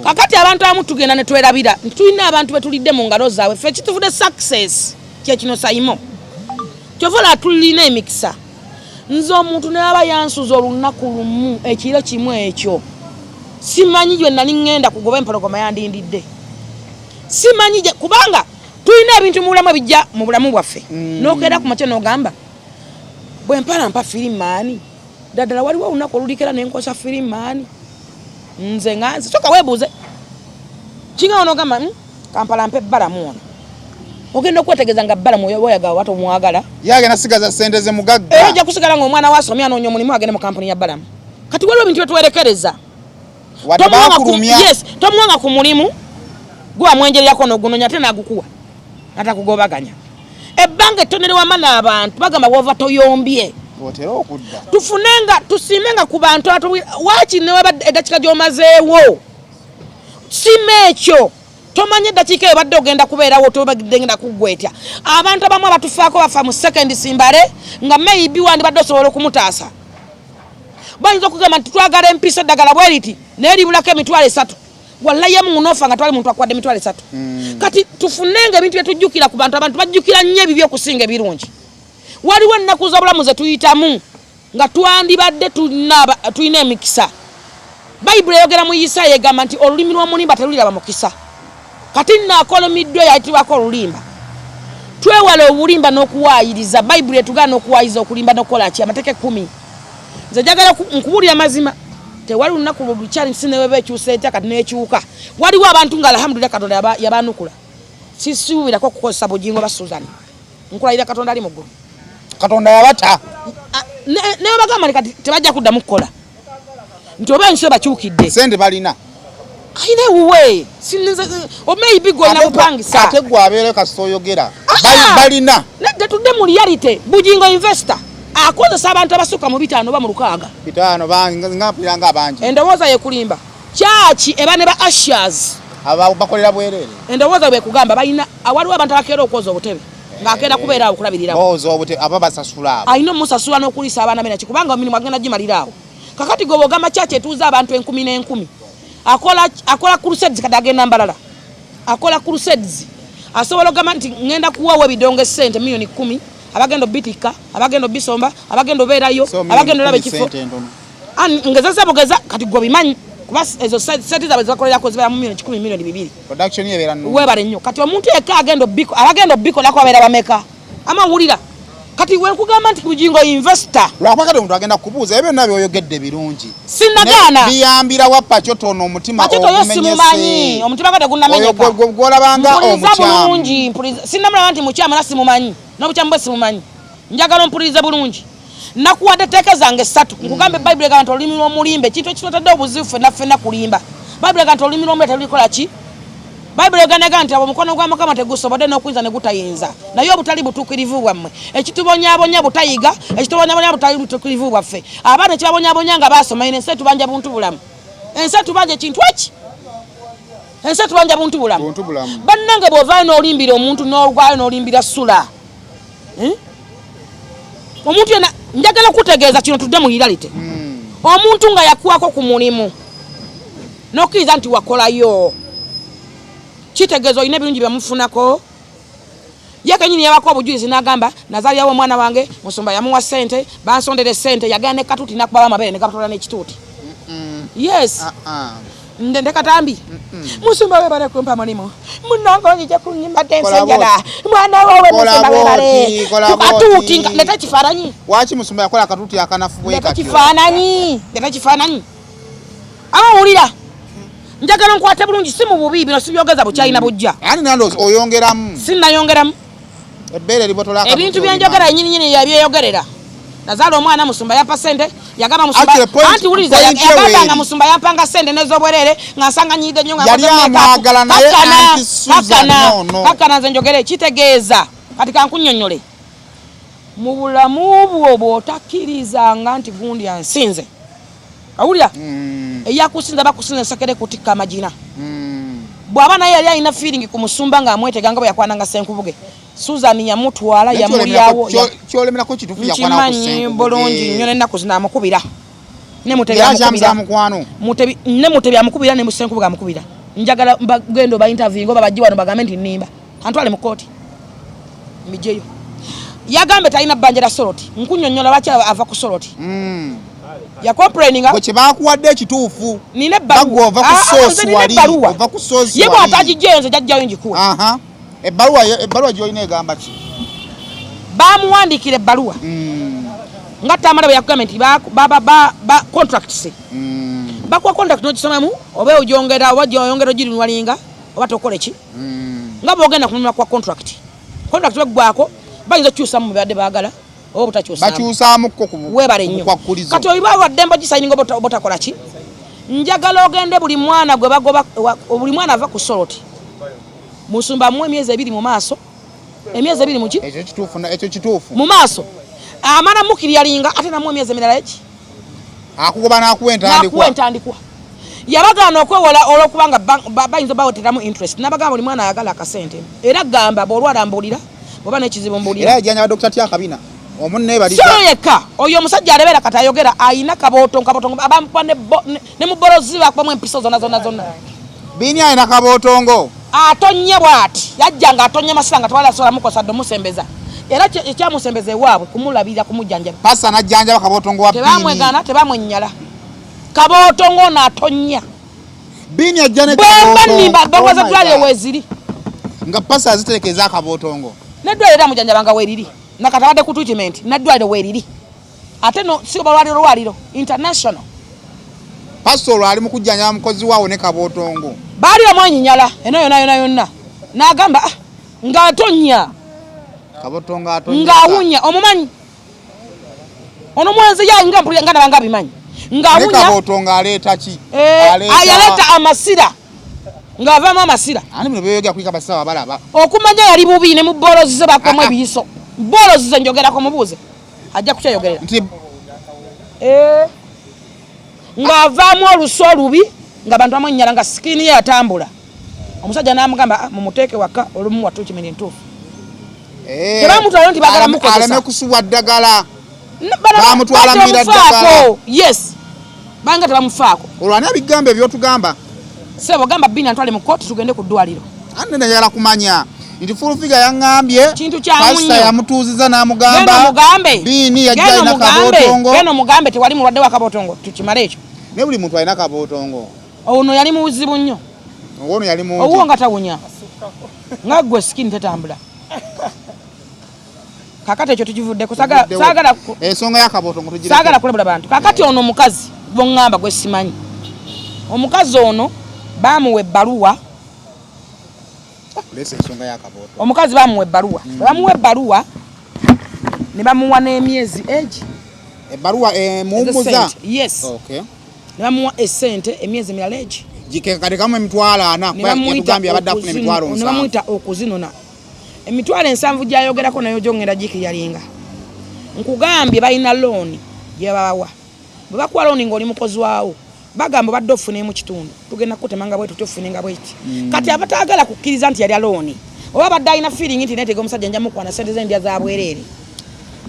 kakati abantu abamu tugenda ne twerabira nti tulina abantu betulidde mu ngalo zaabwe ffe kituvudde success kyekino sayimo kyovola tulina emikisa nze omuntu naba yansuza olunaku lumu ekiro kimu ekyo simanyi gye nali ngenda kugoba empologoma yandindidde simanyi kubanga tulina ebintu mu bulamu ebijja mu bulamu bwaffe n'okeera ku makya n'ogamba bwe mpalampa firimaani ddala waliwo olunaku olulikera nenkosa firimaani nze nganze soka weebuuze kinga n'ogamba kampalampa ebbalamu ono ogenda okwetegeeza nga bbalamu oyagala wata omwagala yagenda sigaza sente ze mugagga ojja kusigala ng'omwana wasomya anoonya omulimu agende mu kampuni ya bbalamu kati waliwo ebintu byetuwerekereza tomuwanga ku mulimu gwe wamwenjereryako n'ogunoonya ate n'agukuwa atakugobaganya ebbanga ettonere wama n'abantu bagamba wova toyombye tufunenga tusimenga ku bantu waaki newebadde eddakiika gy'omazeewo sima ekyo tomanye eddakiika eyo badde ogenda kubeerawo tobagidde ngenda kuggwetya abantu abamu abatufaako bafa mu sekendi simbale nga maybe wandibadde osobola okumutaasa bayinza okugamba nti twagala empisa eddagala bwe riti naye libulako emitwalo 3 wallahi yamu nofa nga twali muntu akwadde emitwalo 3 kati tufunenga ebintu byetujjukira ku bantu abantu bajjukira nnyo ebibyo okusinga ebirungi waliwo ennaku z'obulamu ze tuyitamu nga twandibadde tulina emikisa bayibuli eyogera mu Isaaya egamba nti olulimi lw'omulimba teruliraba mukisa kati nnaakolomiddwa yayitibwako olulimba twewale obulimba n'okuwaayiriza bayibuli etugaana n'okuwaayiriza okulimba n'okukola ki amateeka 10 nze njagala nkubuulira mazima tewali lunaku lukyali sineweba ekyusa etya kati n'ekiwuka waliwo abantu nga alhamdulillah Katonda yabaanukula sisuubirako okukozesa bugingo ba Suzan nkulayira Katonda ali mu ggulu Katonda yabata naye bagamba kati tebajja kuddamu kukola nti oba ensi bakyukidde sente balina ayina ewuwe maybe gwe nakupangisa ate gwe abeere kasita oyogera balina nedde tudde mu reality bugingo investor akozesa abantu abasukka mu 5 oba mu 6 5 ngapiranga abangi endowooza yekulimba kyaki eba ne ba ashers bakolera bwerere endowooza bwe kugamba balina waliwo abantu abakeera okwoza obutebe ng'akeera kubeera awo kulabirirawo aba basasula ayina omusasula n'okulisa abaana bena kikubanga omirimu agenda gimaliraawo kakati gwe bwogamba kyaki etuuza abantu 10,000 akola crusades kati agenda mbalala akola crusades asobola okugamba nti ngenda kuwaawo ebidongo sente milioni 10 abagenda bitika abagenda bisomba abagenda obeerayo abagenda olaba ekifo ngezesa bugeza kati gwe bimanyi kuba ezo sente zaabwe zakolerako zibeera mu milioni 10 milioni 2 production yebeera nnyo webale nnyo kati omuntu yekka abagenda obikolako abeera bameka amawulira kati wenkugamba nti bugingo investor lwakubakati omuntu agenda kubuuza ebyo nabyo oyogedde birungi sinagaana biyambira wa Pachoto ono omutima ogumenyese omutima gwe gunnamenyeka gwolabanga omukyamu bulungi sinamulaba nti mukyamu era simumanyi n'obukyamu bwe simumanyi njagala ompulirize bulungi nakuwadde etteeka zange 3 nkugamba bayibuli egamba nti olulimi lw'omulimba ekintu ekitotadde obuzibu ffenna kulimba bayibuli egamba nti olulimi lw'omulimba terulikola ki bayibuli egamba nti omukono gwa Mukama tegusobodde n'okuyinza ne gutayinza naye obutali butuukirivu bwammwe ekitubonyaabonya butayiga ekitubonyabonya butali butuukirivu bwaffe abaana ekibabonyabonya nga baasoma ine ensi etubanja buntu bulamu ensi etubanja ekintu eki ensi etubanja buntu bulamu bannange bw'ovaayo n'olimbira omuntu n'olwayo n'olimbira sula omuntu yena njagala okutegeeza kino tudde mu reality omuntu nga yakuwako ku mulimu n'okkiriza nti wakolayo kitegeeza olina ebirungi byamufunako ye kenyini yabako obujulizi n'agamba nazaalirawo omwana wange musumba yamuwa sente bansondere sente yagenda ne katuuti nakubawo amabere ne gatola n'ekituuti yes ndende katambi musumba we bare kumpa mulimo munongo njije kunyimba tense njala mwana wowe musumba we bare tukatuti leta kifaranyi wachi musumba yakola akatuti akanafu we leta kifaranyi awulira njagala nkwate bulungi simu bubibi no sibyogeza bukyalina bujja yani nando oyongeramu sinayongeramu ebbere libotola ebintu byenjogera nyinyi yabyeyogerera nazalo omwana musumba yapa sente yagamba musumba anti uliza yagamba musumba yapanga sente nezobwerere ngasanga nyide nyonga yali amagala naye anti Susan no hakana nze njogere kitegeeza kati kankunyonyole mu bulamu bwo botakkirizanga nti gundi ansinze awulira eyakusinza bakusinza sakere kutikka amajina bwaba naye yali alina feeling ku musumba nga amweteganga bwe yakwananga Senkubuge Susan yamutwala yamulyawo kyolemera ko kitufu yakwana ku Senkubuge bulungi nnyo n'ennaku zinamukubira ne mutebi amukubira ne Senkubuge amukubira njagala bagendo ba interview ngo babajji wano bagambe nti nimba antwale mu kooti mijeyo yagambe talina banjera soroti nkunyonyola bacha ava ku soroti ya complaining ngo kibakuwadde ekituufu nine baluwa ova ku source wali ova ku source yebo atajijenze jajjayo njikuwa ebbaluwa gyolina egamba ki bamuwandikira ebbaluwa nga tamala bya government ba contracts bakwa contract no kisomamu oba ojongera oba oyongera giri nwalinga oba tokola ki nga bogenda kunuma kwa contract bagwako bayinza kyusa mu byadde bagala oba butakyusa bakyusamu ko webale nnyo kati oyibawa dembo gisayinga obota kola ki njagala ogende buli mwana gwe bagoba buli mwana ava ku soroti musumba mu emyezi 2 mu maaso emyezi 2 mu ki ekyo kituufu mu maaso amana mukiri yalinga ate na mu emyezi emirala eki akugoba nakuwentandikwa yabagana okwewola olwokubanga bayinza bawoteramu interest nabagamba buli mwana ayagala akasente era gamba bwolwala mbulira oba n'ekizibu mbulira era yajjanya Dr. Tyakabina omunne baliza so yeka oyo omusajja alebera katayogera ayina kabotongo abampa ne mubolozi bakwamu empiso zonna bini ayina kabotongo atonye bwati yajjanga atonye masanga twala sola mukosa do musembeza era ekyamusembeze waabwe kumulabira kumujjanja pasa najjanja kabotongo wa bini tebamwegana tebamwennyala kabotongo natonya bini ajjane kabotongo nimba bagwaza twale weziri nga pasa aziterekeza kabotongo nedwale era mujjanja banga weriri nakatabade ku treatment nadwale weriri ate no sio balwaliro international pastor ali mukujjanya mukozi wawo ne kabotongo bali amwanyinyala eno yona nagamba nga atonya kabotongo atonya nga awunya omumanyi ono mwanze ya nga mpulira ngana banga bimanyi nga awunya kabotongo aleta ki ayaleta amasira nga avamo amasira ani bino byoga kwika basaba balaba okumanya yali bubi ne mubolozize bakomwe biso bolozize njogera ko mubuze ajja kuchayogerera nti nga avamo oluso lubi nga bantu amonyala nga skini ye atambula omusajja namugamba mumuteeke waka olumu watu kimene ntufu tebamutwala nti bagala mukozesa aleme kusuwa ddagala bamutwala mmira ddagala yes banga tebamufaako olwani abigambo ebyotugamba sebo gamba bini antwale mu kooti tugende ku ddwaliro anene yala kumanya nti fulufiga yaŋŋambye kintu kyamunyo pasta yamutuuziza n'amugamba mugambe bini yajja ina kabotongo geno mugambe tewali mulwadde wa kabotongo tukimale ekyo ne buli muntu alina kabotongo ono yali muzibu nnyo ono yali mu owo nga tawunya nga gwe skin tetambula kakati ekyo tukivudde saagala ensonga ya kabotongo tugira saagala kulabula bantu kakati ono omukazi boŋŋamba gwe simanyi omukazi ono bamuwa ebbaluwa lesa ensonga ya kabotongo omukazi bamuwa ebbaluwa ne bamuwa n'emyezi egi ebbaluwa muwummuza yes okay ne bamuwa esente emyezi emirala egi gikekatekamu emitwalo 4 yatugambye abadde afuna emitwalo 7 ne bamuyita okuzinona emitwalo 7 gyayogerako nayo gyongera gikiryalinga nkugambye balina looni gye babawa bwe bakuwa looni ng'oli mukozi waawo bagamba badde ofune mu kitundu tugenda kutemanga bwetu tofunenga bweti kati abataagala kukkiriza nti yali looni oba badde alina feeling nti netega omusajja nja mukwana sente zendya za bwereere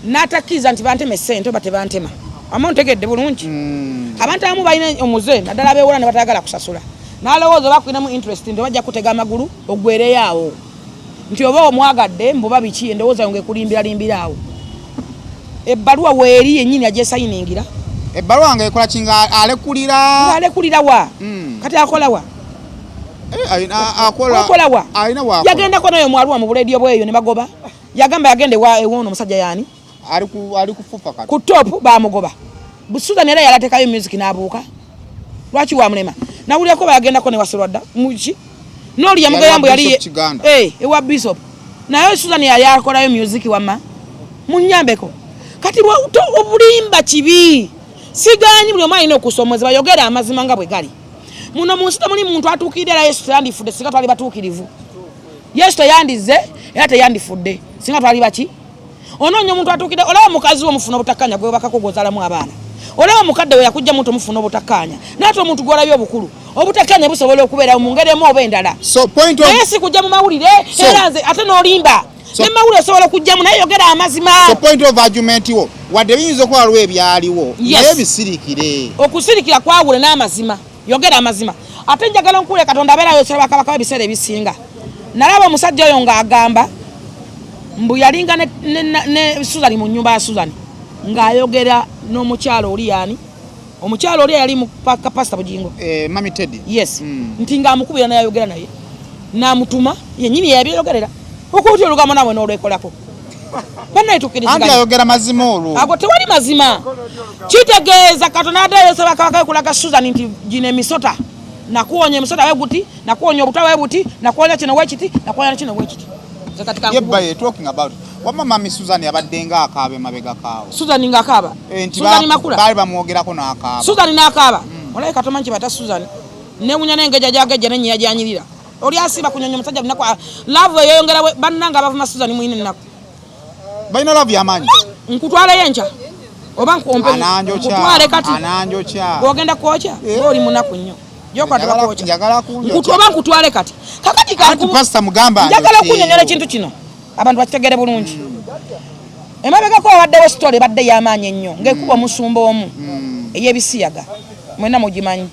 n'atakkiriza nti banteme sente oba tebantema amontegedde bulungi abantu abamu balina omuze naddala abeewola ne bataagala kusasula n'alowooza bakwinamu interest nti bajja kutega amagulu ogwereyo awo nti oba omwagadde mbuba biki endowooza yonge kulimbira awo ebbaluwa weeri yennyini agyesayiningira ebbaluwa nga ekola kinga alekulira wa kati akolawa akolawa yagenda ko nayo mwalwa mu radio bweyo ne bagoba yagamba yagende wa ewono musajja yani ali kufufa kati ku top ba mugoba busuza nera yalatekayo music nabuuka lwaki wa mulema nawulya ko bayagenda ko ne wasolwadda muki noli yamuga yambo yali ewa bishop nayo Susan yali akolayo music wama munyambeko kati lwa obulimba kibi siganyi buli omwalina okusomozebwa yogera amazima nga bwe gali muno munsita muli muntu atuukirira Yesu teyandifudde singa twali batuukirivu Yesu teyandize era teyandifudde singa twali baki onoonya omuntu atuukirira olaba mukazi womufuna obutakkaanya gwe bakakugozalamu abaana olaba mukadde we yakujja muntu omufuna obutakkaanya naate omuntu gwolabye obukulu obutakkaanya busobola okubeera mu ngeri emu oba endala naye si kujja mu mawulire era nze ate n'olimba ne mawulire osobola okujjamu naye yogera amazima point of argument wo wadde biyinza okuba waliwo ebyaliwo naye bisirikire okusirikira kwawule n'amazima yogera amazima ate njagala nkuule Katonda abeera yosera bakabaka b'ebiseera ebisinga nalaba omusajja oyo ng'agamba mbu yalinga ne Susan mu nnyumba ya Susan ng'ayogera n'omukyalo oli yani omukyalo oli yali mu Pastor Bujingo Mami Teddy yes nti ng'amukubira naye ayogera naye n'amutuma yennyini yabyeyogerera okuti olugamo nawe n'olwekolako bannaye tukkiriziganya anti ayogera mazima olwo ago tewali mazima kitegeeza Katonda adayosaba bakabaka kulaga Susan nti gino emisota nakuwonya emisota we guti nakuwonya obutwa we buti nakuwonya kino wekiti nakuwonya kino wekiti yebbaye talking about wama Mami Susan yabaddenga akaaba emabega kaawo Susan ng'akaaba Susan makula baali bamwogerako n'akaaba Susan n'akaaba olaye katomanyi bata Susan newunya n'engeja gyagejja n'enyiya gyanyirira oli asiba kunyonya omusajja binaku love eyongera bannanga abavuma Susan mwine nnaku balina love y'amaanyi nkutwaleyo enkya oba nkompe nkutwale kati ananjokya ogenda kwokya oli munaku nnyo jokwataba kwokya nkutuba nkutwale kati kakati kanti pastor mugamba njagala okunyonyola ekintu kino abantu bakitegere bulungi emabegako abaddewo story badde y'amaanyi ennyo ng'ekuba omusumba omu ey'ebisiyaga mwena mugimanyi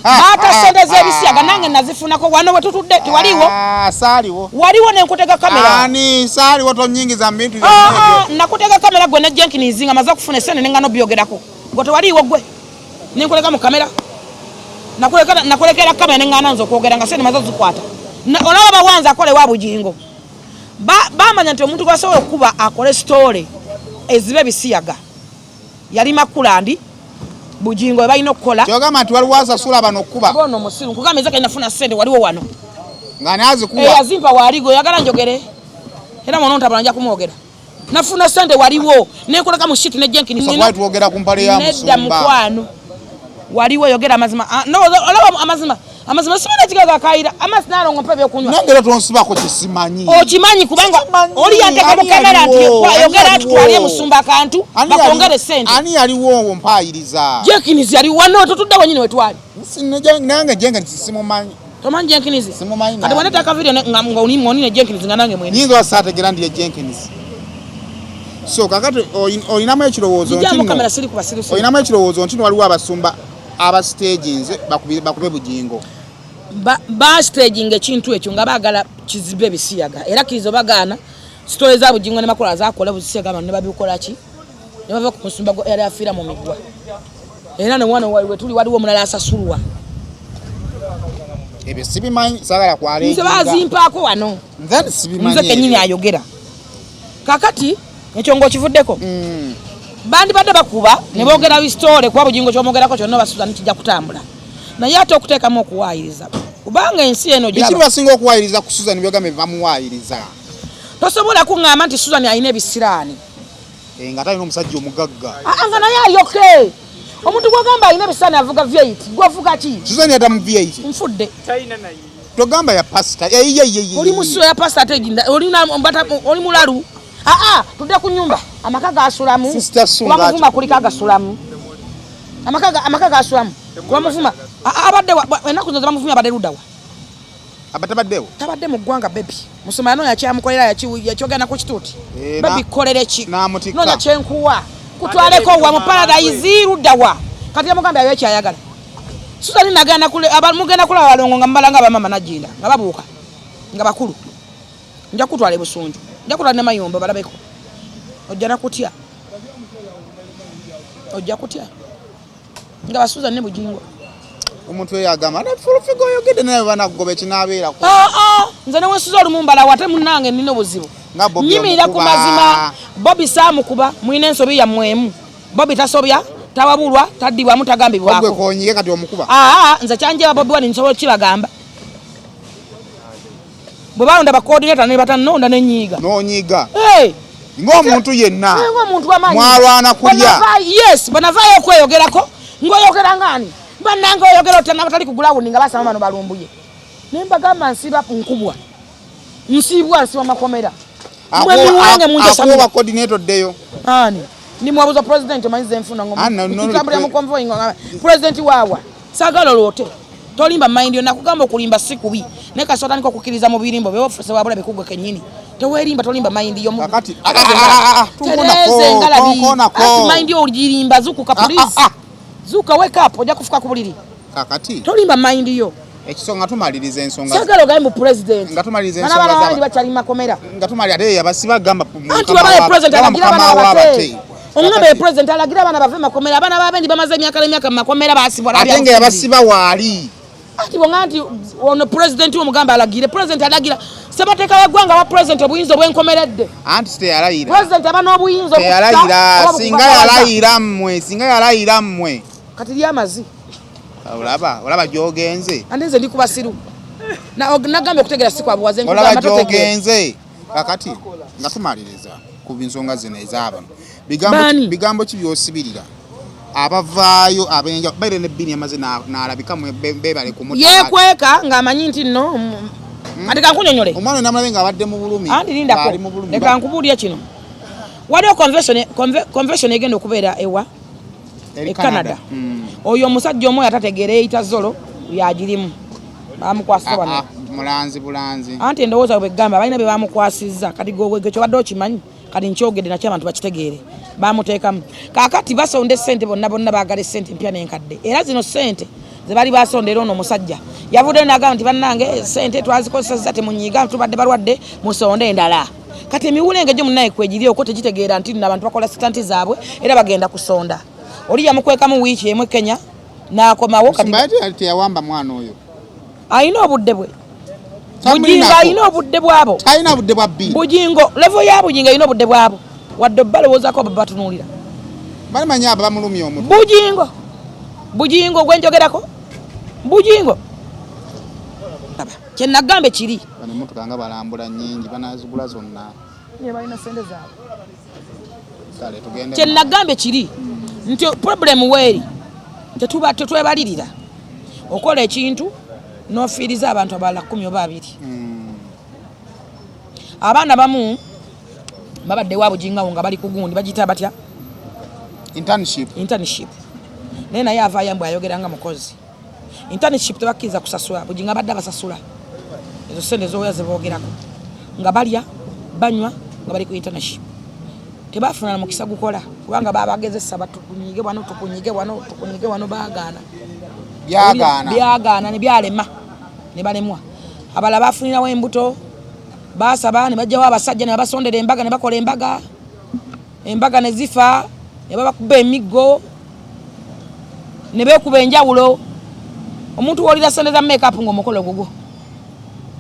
baata sente z'ebisiyaga nange nazifunako wano we tutudde tewaliwo saaliwo waliwo nenkutega kamera ani saaliwo tonyingiza mu bintu nakutega kamera gwe ne Jenkins nga maze okufuna esente nengano byogerako ngo tewaliwo gwe nenkulega mu kamera nakulekera kamera nengana nzo okwogera nga sente maze zikwata olaba bawanza akole wa Bujingo bamanya nti omuntu gwasobola okuba akole story ezibe ebisiyaga yali Makulandi Bujingo balina okukola kyogamba nti waliwo asasula bano okuba bono musiru nkugamba ezaka inafuna sente waliwo wano nga nazikuwa yazimpa waligo yagala njogere era mwono ntabanja kumwogera nafuna sente waliwo nekoleka mu shit ne Jenkins nino so twogera ku mpale ya musumba nedda mukwano waliwo yogera amazima no olaba amazima simana kigaga kaira amasina longo mpa byokunywa nangera tonsibako kisimanyi okimanyi kubanga oli yanteka mu kamera nti yogera tutwaliye musumba akantu bakongere sente ani yaliwo mpayiriza Jenkins yali wano tutudde wenyine wetwali nange Jenkins simumanyi tomanyi Jenkins simumanyi kati waneta ka video nga oni ne Jenkins nga nange mwene ninzo asategera ndi Jenkins so kakati olinamu ekirowoozo olinamu ekirowoozo nti waliwo abasumba aba stagings bakube Bujingo ba staging ekintu ekyo nga bagala kizibe bisiyaga era kizo bagana stories za Bujingo ne makola za kola bisiyaga abantu ne babikola ki ne bava ku musumba yali afira mu migwa era ne wana waliwe tuli waliwo mulala asasulwa ebe sibimanyi sagala kwale nze bazimpako wano nze sibimanyi nze kenyini ayogera kakati ekyo ngo kivuddeko bandi badde bakuba ne boogera bistore kwa Bujingo kyomogerako kyonna Basusan kijja kutambula naye ate okuteekamu okuwaayiriza kubanga ensi eno biki basinga okuwaayiriza ku Susan byogame bamuwaayiriza tosobola kuŋŋamba nti Susan alina ebisiraani nga talina omusajja omugagga nga naye ayoke omuntu gwagamba alina ebisiraani avuga V8 gwavuga ki Susan yata mu V8 nfudde togamba ya pastor oli musulo ya pastor ate oli mulalu tudde ku nyumba amaka gasulamu wamuvuma kuliko agasulamu amaka gasulamu wamuvuma abadde enaku nzo bamuvumya abadde luddawa abatabaddewo tabadde mu ggwanga bebi musoma yano yakyamukolera yakyogera ku kituuti bebi kolere ki nonya kyenkuwa kutwaleko wa mu paradise luddawa kati yamugamba yayo ekyayagala Susan nagenda mugenda kulaba balongo nga mbalanga abamama najinda nga babuuka nga bakulu nja kutwala Busunju nja kutwala ne Mayombe balabeko ojja kutya nga Susan ne Bujingo omuntu eyagamba na fulufigo yogede naye bana kugobe kinabeera ko nze ne wesuza olumumbala wate munange nina obuzibu nyimirira ku mazima Bobby Sam kuba mwine ensobi ya mwemu Bobby tasobya tawabulwa taddibwa mutagambibwako ogwe konyiye kati omukuba nze kyanje ba Bobby wani nsobola kibagamba bwe balonda ba coordinator ne batanonda ne nyiga nonyiga ng'omuntu yenna mwalwana kulya yes banavaayo okweyogerako ng'oyogera ngani bananga oyogera otana batali kugula nga basama bano balumbuye nemba gamba nsiba nkubwa nsibwa nsiba makomera mwe miwange munje samira akuwa coordinator deyo ni mwabuza president manyize mfuna ngoma kitambula mu convoy ngoma president wawa sagalo lote tolimba mind yona kugamba okulimba sikubi ne kasota niko kukiriza mu birimbo be office wabula bekugwe kenyini tewerimba tolimba mind yo mu akati mind yo ulirimba zuku ka police zuka wake up oja kufuka ku buliri kakati tolimba mind yo ekisonga tumaliriza ensonga sagalo gai mu president ngatumaliza ensonga za bali bachali makomera ngatumali ate yabasiba gamba anti baba president alagira bana babate omwe president alagira bana bave makomera bana babendi bamaze emyaka makomera basibwa labya atenge yabasiba wali ati bonganti ono president omugamba alagire president alagira sebateka wagwanga ba president obuyinzo bwenkomeredde anti ste alayira president abana obuyinzo alayira singa yalayira mmwe kati lyamazi olaba gyogenze andenze ndi kubasiru nagambe okutegera siku abuwaze olaba gyogenze kakati nga tumaliriza ku binsonga zino ez'abantu bigambo ki byosibirira abavaayo abenja baire ne bini amaze n'alabika bebale ku mutu yekweka ng'amanyi nti nno ati kankunyonyole omwana namulabe ng'abadde mu bulumi andi lindako leka nkubuulira kino waliwo convention egenda okubeera ewa e Canada oyo omusajja omu yatategeera eyita zolo yagirimu bamukwasisa bano bulanzi anti endowooza bwegamba balina bye bamukwasizza kati gwe kyobadde okimanyi kati nkyogedde nakyo abantu bakitegeere bamuteekamu kaakati basonda essente bonna baagala essente empya n'enkadde era zino ssente ze bali basondera ono omusajja yavuddeyo n'agamba nti bannange ssente twazikozesezza temunyiiga tubadde balwadde musonde endala kati emiwulenge gyo munnaye kwegiri okwo tegitegeera nti nno abantu bakola sitanti zaabwe era bagenda kusonda oli yamukwekamu wiiki emu Kenya n'akomawo kati teyawamba mwana oyo ayina obudde bwe bujingo ayina obudde bwabo talina budde bwa bbiri bujingo levo ya bujingo ayina obudde bwabo wadde balowoozaako babatunuulira balimanya abo bamulumya omuntu bujingo gwenjogerako bujingo kyenagambe kiri bano emmotoka nga balambula nnyingi banazigula zonna balina sente zaabwe kale tugende kyenagambe kiri nti problem weeri tetwebalirira okola ekintu n'ofiiriza abantu abalala 10 oba 2 abaana bamu babadde wa bujingawo nga bali ku gundi bagiyita batya internship naye avaayo mbwe ayogeranga mukozi internship tebakkiriza kusasula bujinga badde abasasula ezo sente zooya zeboogerako nga balya banywa nga bali ku internship tebafuna mukisa gukola kubanga babagezesa batukunyige wano baagaana byagaana ne byalema ne balemwa abala bafunirawo embuto basaba ne bajjawo abasajja ne babasondera embaga ne bakola embaga ne zifa ne babakuba emiggo ne beekuba enjawulo omuntu wolira sente za make-up ng'omukolo gugwo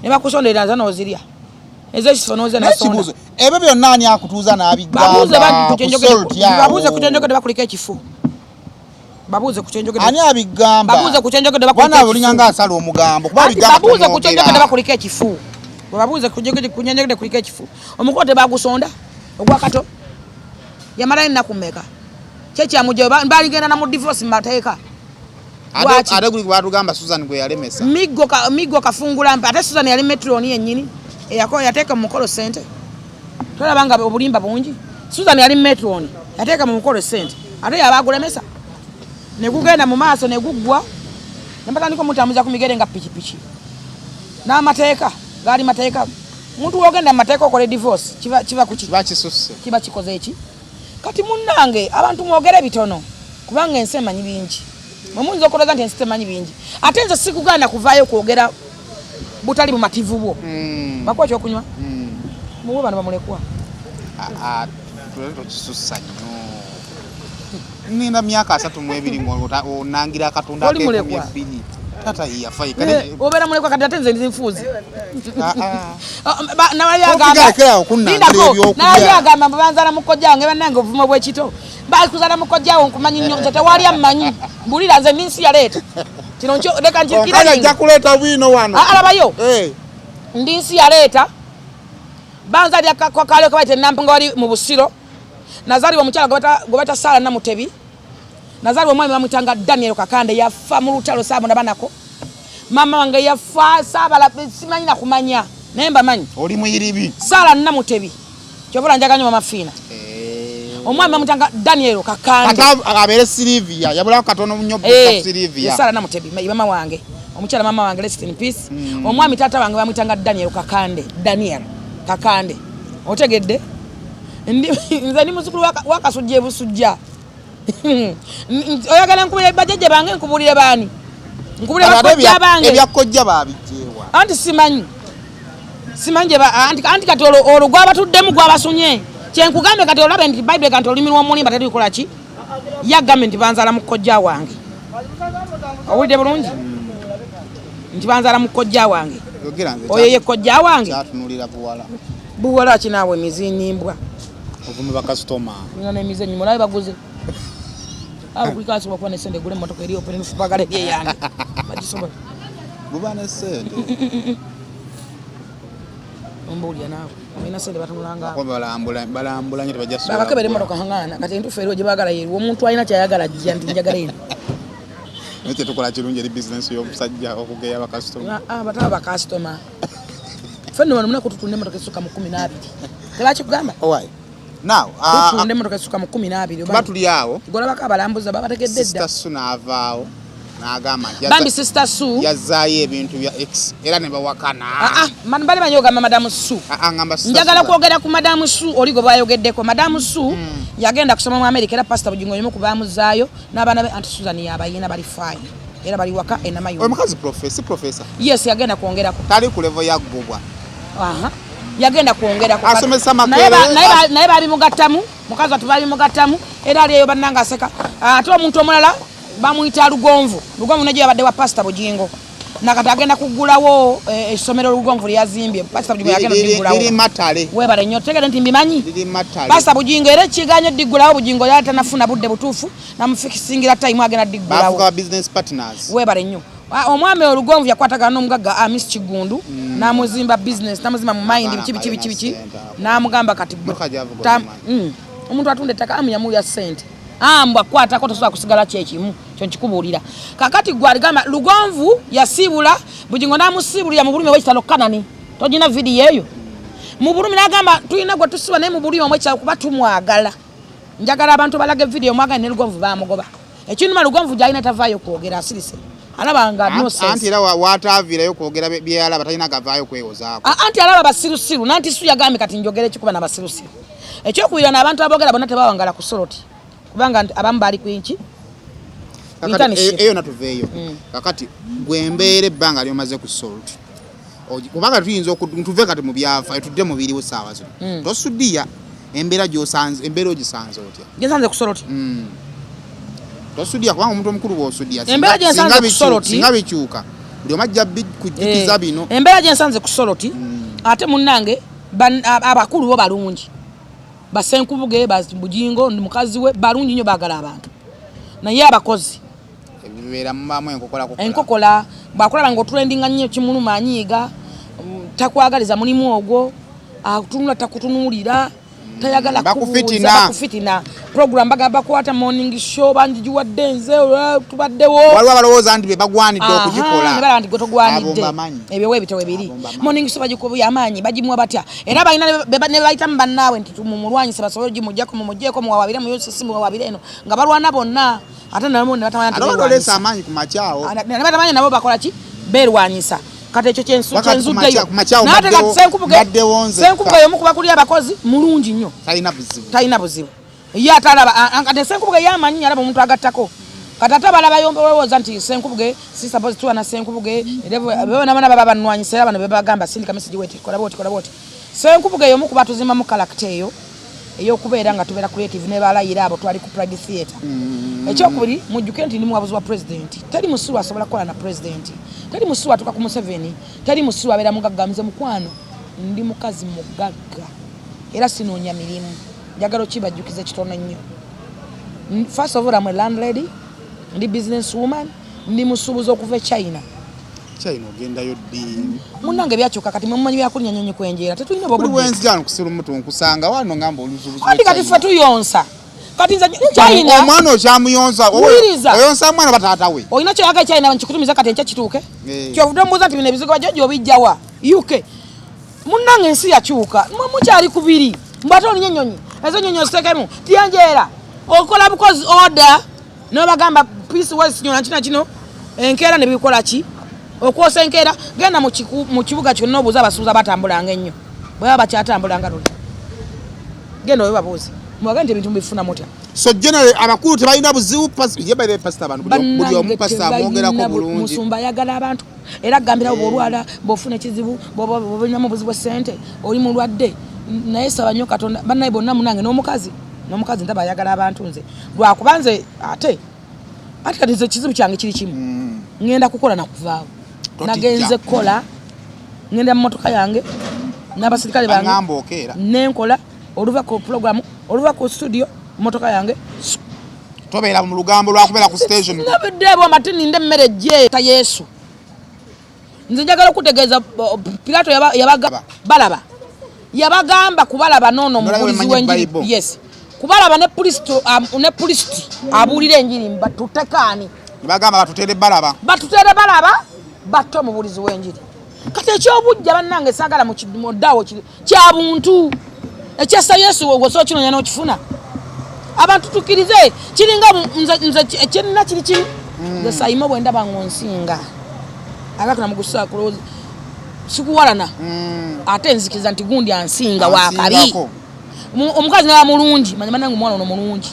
ne bakusonderera nza n'ozirya ez'ekifo n'oza nasonda ebyo byonna ani akutuuza n'abigamba ku kyenjogedde bakuliko ekifu babuze ku kyenjogedde ani abigamba babuze ku kyenjogedde bakuliko ekifu olinganga asala omugambo kuba abigamba babuze ku kyenjogedde bakuliko ekifu babuze ku kyenjogedde kuliko ekifu omukolo tebagusonda ogwakato yamalayo ennaku mmeka kyekyamujjayo baligenda na mu divorce mmateeka ate guli batugamba Susan gwe yalemesa miggo kafungula mpa ate Susan yali metroni yennyini yateeka mu mukolo sente tolaba nga obulimba bungi Susan yali metroni yateeka mu mukolo sente ate yabagulemesa ne gugenda mu maaso ne guggwa ne batandika mutambuza ku migere nga pikipiki n'amateeka gaali mateeka muntu wogenda mu mateeka okola divorce kiba kuki kiba kikoze eki kati munnange abantu mwogere bitono kubanga ensi emanyi bingi mwemunza okoloza nti ensi temanyi bingi ate nze sikuganda kuvaayo kwogera butali bumativu bwo bakuwa kyokunywa muwe bano bamulekwa tukisussa nnyo nina myaka 32 ngo onangira katonda ake 12 tata yafa ikale obera mulekwa kati atenze nzinfuzi na wali agamba mbanzala mukojja nge banange ovuma bwekito bakuzala mukojja nkumanyi nnyo tata wali amanyi mbulira nze ninsi yaleta kino ncho leka njikira okala jakuleta bwino wano alabayo ndinsi yaleta banzali akakale ko bate nampunga wali mu busiro nazali wa mukyala gobata sala na mutebi nazali wa mwami bamutanga Daniel Kakande yafa mu lutalo sabo nabanako mama wange yafa sabala simanyi na kumanya nemba manyi oli muyiribi sala na mutebi kyobula njaganyo mafina omwami bamutanga Daniel Kakande ata abere Silvia yabula katono nnyo Silvia sala na mutebi mama wange omukyala mama wange rest in peace omwami tata wange bamutanga Daniel Kakande otegedde nze ndi muzukulu wakasujja ebusujja oyagala nkubulire bajeje bange nkubulire bani nkubulire bakojja bange ebyakojja babijewa anti simanyi anti kati olo gwabatuddemu gwabasunye kyenkugambe kati olabe nti Bible kanti olimirwa omulimba tali kukola ki yagambe nti banzala mukojja wange owulidde bulungi nti banzala mukojja wange oyo ye kojja wange buwala kinaawe mizinimbwa ovume bakasitoma nina emizenyi mulabe baguze abo kulikasi bakwa ne sende gule motoka eri open fupagale ye yange bajisoba bubana sende ombulya nawe ina sende batulanga ko balambula nyete bajasoba bakakebere motoka hangana kati ntu fero je bagala yeri omuntu alina kyayagala jja nti njagala eno nete tukola kirungi eri business yo musajja okugeya bakasitoma bataba bakasitoma fenno bano munako tutunde motoka esuka mu 12 tebachi kugamba owai now tutunde motoka esuka mu 12 batuli awo gola bakabalambuza babategedde dda sister Suna avaawo n'agamba bambi sister Su yazaayo ebintu bya X era ne bawakana man bali banyoga madam Su ngamba sister njagala kwogera ku madam Su oligo bayogeddeko madam Su yagenda kusoma mu America era pastor Bujingo yimo kubamuzaayo n'abana be Aunt Susan yabayina bali fine era bali waka enamayo omukazi professor yes yagenda kwongerako tali ku level ya gobwa yagenda kwongerako asomesa makere naye bali mugattamu mukazi atu bali mugattamu era aliyo bannanga aseka ate omuntu omulala bamuyita Lugonvu najo yabadde wa pastor Bujingo nakati agenda kugulawo essomero Lugonvu lyazimbye pastor Bujingo yagenda kugulawo liri matale webale nnyo tegere nti mbimanyi liri matale pastor Bujingo era kiganyo digulawo Bujingo yata nafuna budde butuufu namufikisingira time agenda digulawo bafuka business partners webale nnyo omwami Olugonvu yakwatagana n'omugagga Miss Kigundu namuzimba business namuzimba mu mind bichi namugamba kati omuntu atunde ettaka amunyamu ya sente ambwa kwata ko tosobola kusigala kyekimu kyo nkikubuulira kakati gwaligamba Lugonvu yasibula Bujingo namusibulira mu bulumi bw'ekitalo Kanani togina video eyo mu bulumi nagamba tulina gwe tusiba naye mu bulumi omwekyalo kuba tumwagala njagala abantu balage video mwagala ne Lugonvu bamugoba ekinuma Lugonvu gyalina tavaayo kwogera asirise alabanga no sense anti era wataavirayo kwogera byala batalina gavaayo kwewozaako anti alaba basirusiru nanti Su yagambe kati njogere kikuba na basirusiru ekyokuwira n'abantu abogera bonna tebawangala ku Soroti kubanga abamu bali kwinki eyo natuveeyo kakati gwembeere ebbanga lyomaze ku Soroti kubanga tuyinza tuve kati mu byafa tudde mu biriwo saawa zino tosudiya embeera ogisanze otya gensanze ku Soroti tosudiya kubanga omuntu omukulu bw'osudiya embeera gyensanze ku Soroti singa bikyuka buli omajja kujjukiza bino embeera gyensanze ku Soroti ate munnange abakulu bo balungi basenkubuge Bujingo mukazi we balungi nnyo baagala abantu naye abakozi ebibeera mubamu enkokola bakulaba ng'otulendinga nnyo kimuluma anyiiga takwagaliza mulimu ogwo atunula takutunuulira tayagala bakufitina program bakwata morning show banjiwadde nze tubaddewo waliwo abalowooza nti be bagwanidde okugikola ne balaba nti gwetogwanidde ebyo webitabo biri morning show bagikubuya amaanyi bagimuwa batya era balina ne bayitamu bannaawe nti mumulwanyise basobole ogimuggyako mumuggyeko muwawabire muyosisi muwawabire eno nga balwana bonna ate nabo ne batamanya nti amaanyi ku makyawo ne batamanya nabo bakola ki beerwanyisa kati ekyo kyenzuddeyo nate kati senkubuge yomukuba kuli abakozi mulungi nnyo talina buzibu ye atalaba kati senkubuge yamanyi alaba omuntu agattako kati ate abalaba yombewewoza nti senkubuge sisapozi tuwa na senkubuge bebonabona baba banwanyisa era bano bebagamba sindika message weti kola boti senkubuge yomukuba tuzimba mu kalakita eyo eyokubeera nga tubeera creative ne balayira abo twali ku Pride Theatre. Ekyokubiri mujjuke nti ndi muwabuzi wa president. Teri musiru asobola kukola na president. Teri musiru atuka ku Museveni. Teri musiru abeera mugaggamize mukwano. Ndi mukazi mugagga. Era sinoonya mirimu. Njagala okibajjukiza kitono nnyo. First of all, I'm a landlady. Ndi business woman. Ndi musuubuzi okuva China. China ogendayo ddi? Munnange byakyuka kati mumanyi byakulinya nyonyi kwenjeera. Tetulina bobudde. Kuli wenzi jano kusira omuntu nkusanga wano ngamba olusuubuzi. Ati kati ffe tuyonsa. Kati nze China. Omwana okyamuyonsa. Oyonsa mwana bataata we. Oyina kyoyaga China nkikutumiza kati enkya kituuke. Kyovudde mbuuza nti bino ebizigo bajja obijjawa. UK. Munnange ensi yakyuka. Mukyali kubiri. Mbate olinye ennyonyi. Ezo ennyonyi oziteekemu. Tyanjeera. Okola bukozi order. N'obagamba peace was kino. Enkeera ne bikola ki? Okwosa enkeera genda mu kibuga kyonna obuuza abasuuza batambulanga ennyo. Bwe baba bakyatambulanga luli. Genda oyo babuuze. Mwagala nti ebintu mbifuna mutya. So generally abakulu tebalina buzibu yebale pastor abantu buli omu pastor amwogerako bulungi. Musumba ayagala abantu. Era agambira bw'olwala bw'ofuna ekizibu bw'olinamu obuzibu bw'essente oli mulwadde naye saba nnyo Katonda bannaye bonna munange n'omukazi ndaba ayagala abantu nze lwakuba nze ate kati nze ekizibu kyange kiri kimu ngenda kukola nakuvaawo nagenze kukola ngenda mu motoka yange n'abasirikale bange nenkola oluva ku program oluva ku studio motoka yange tobeera mu lugambo lwakubeera ku station nabeddeebo amatini nde emmere gye ta Yesu nze njagala okutegeeza Pilato balaba yabagamba kubalaba nono mubulizi w'enjiri yes kubalaba ne police abuulira enjiri batutekaani bagamba batutere balaba batto mubulizi w'enjiri kati ekyobujja bannange saagala mu kiddawo kya buntu ekyassa Yesu ogwo kino nyana okifuna abantu tukirize kiringa nze ekyenina kiri kimu nze sayimo bwe ndaba ngonsinga agakana mu kusaa kulozi sikuwalana ate nzikiriza nti gundi ansinga wakabi omukazi naye mulungi manya nange omwana ono mulungi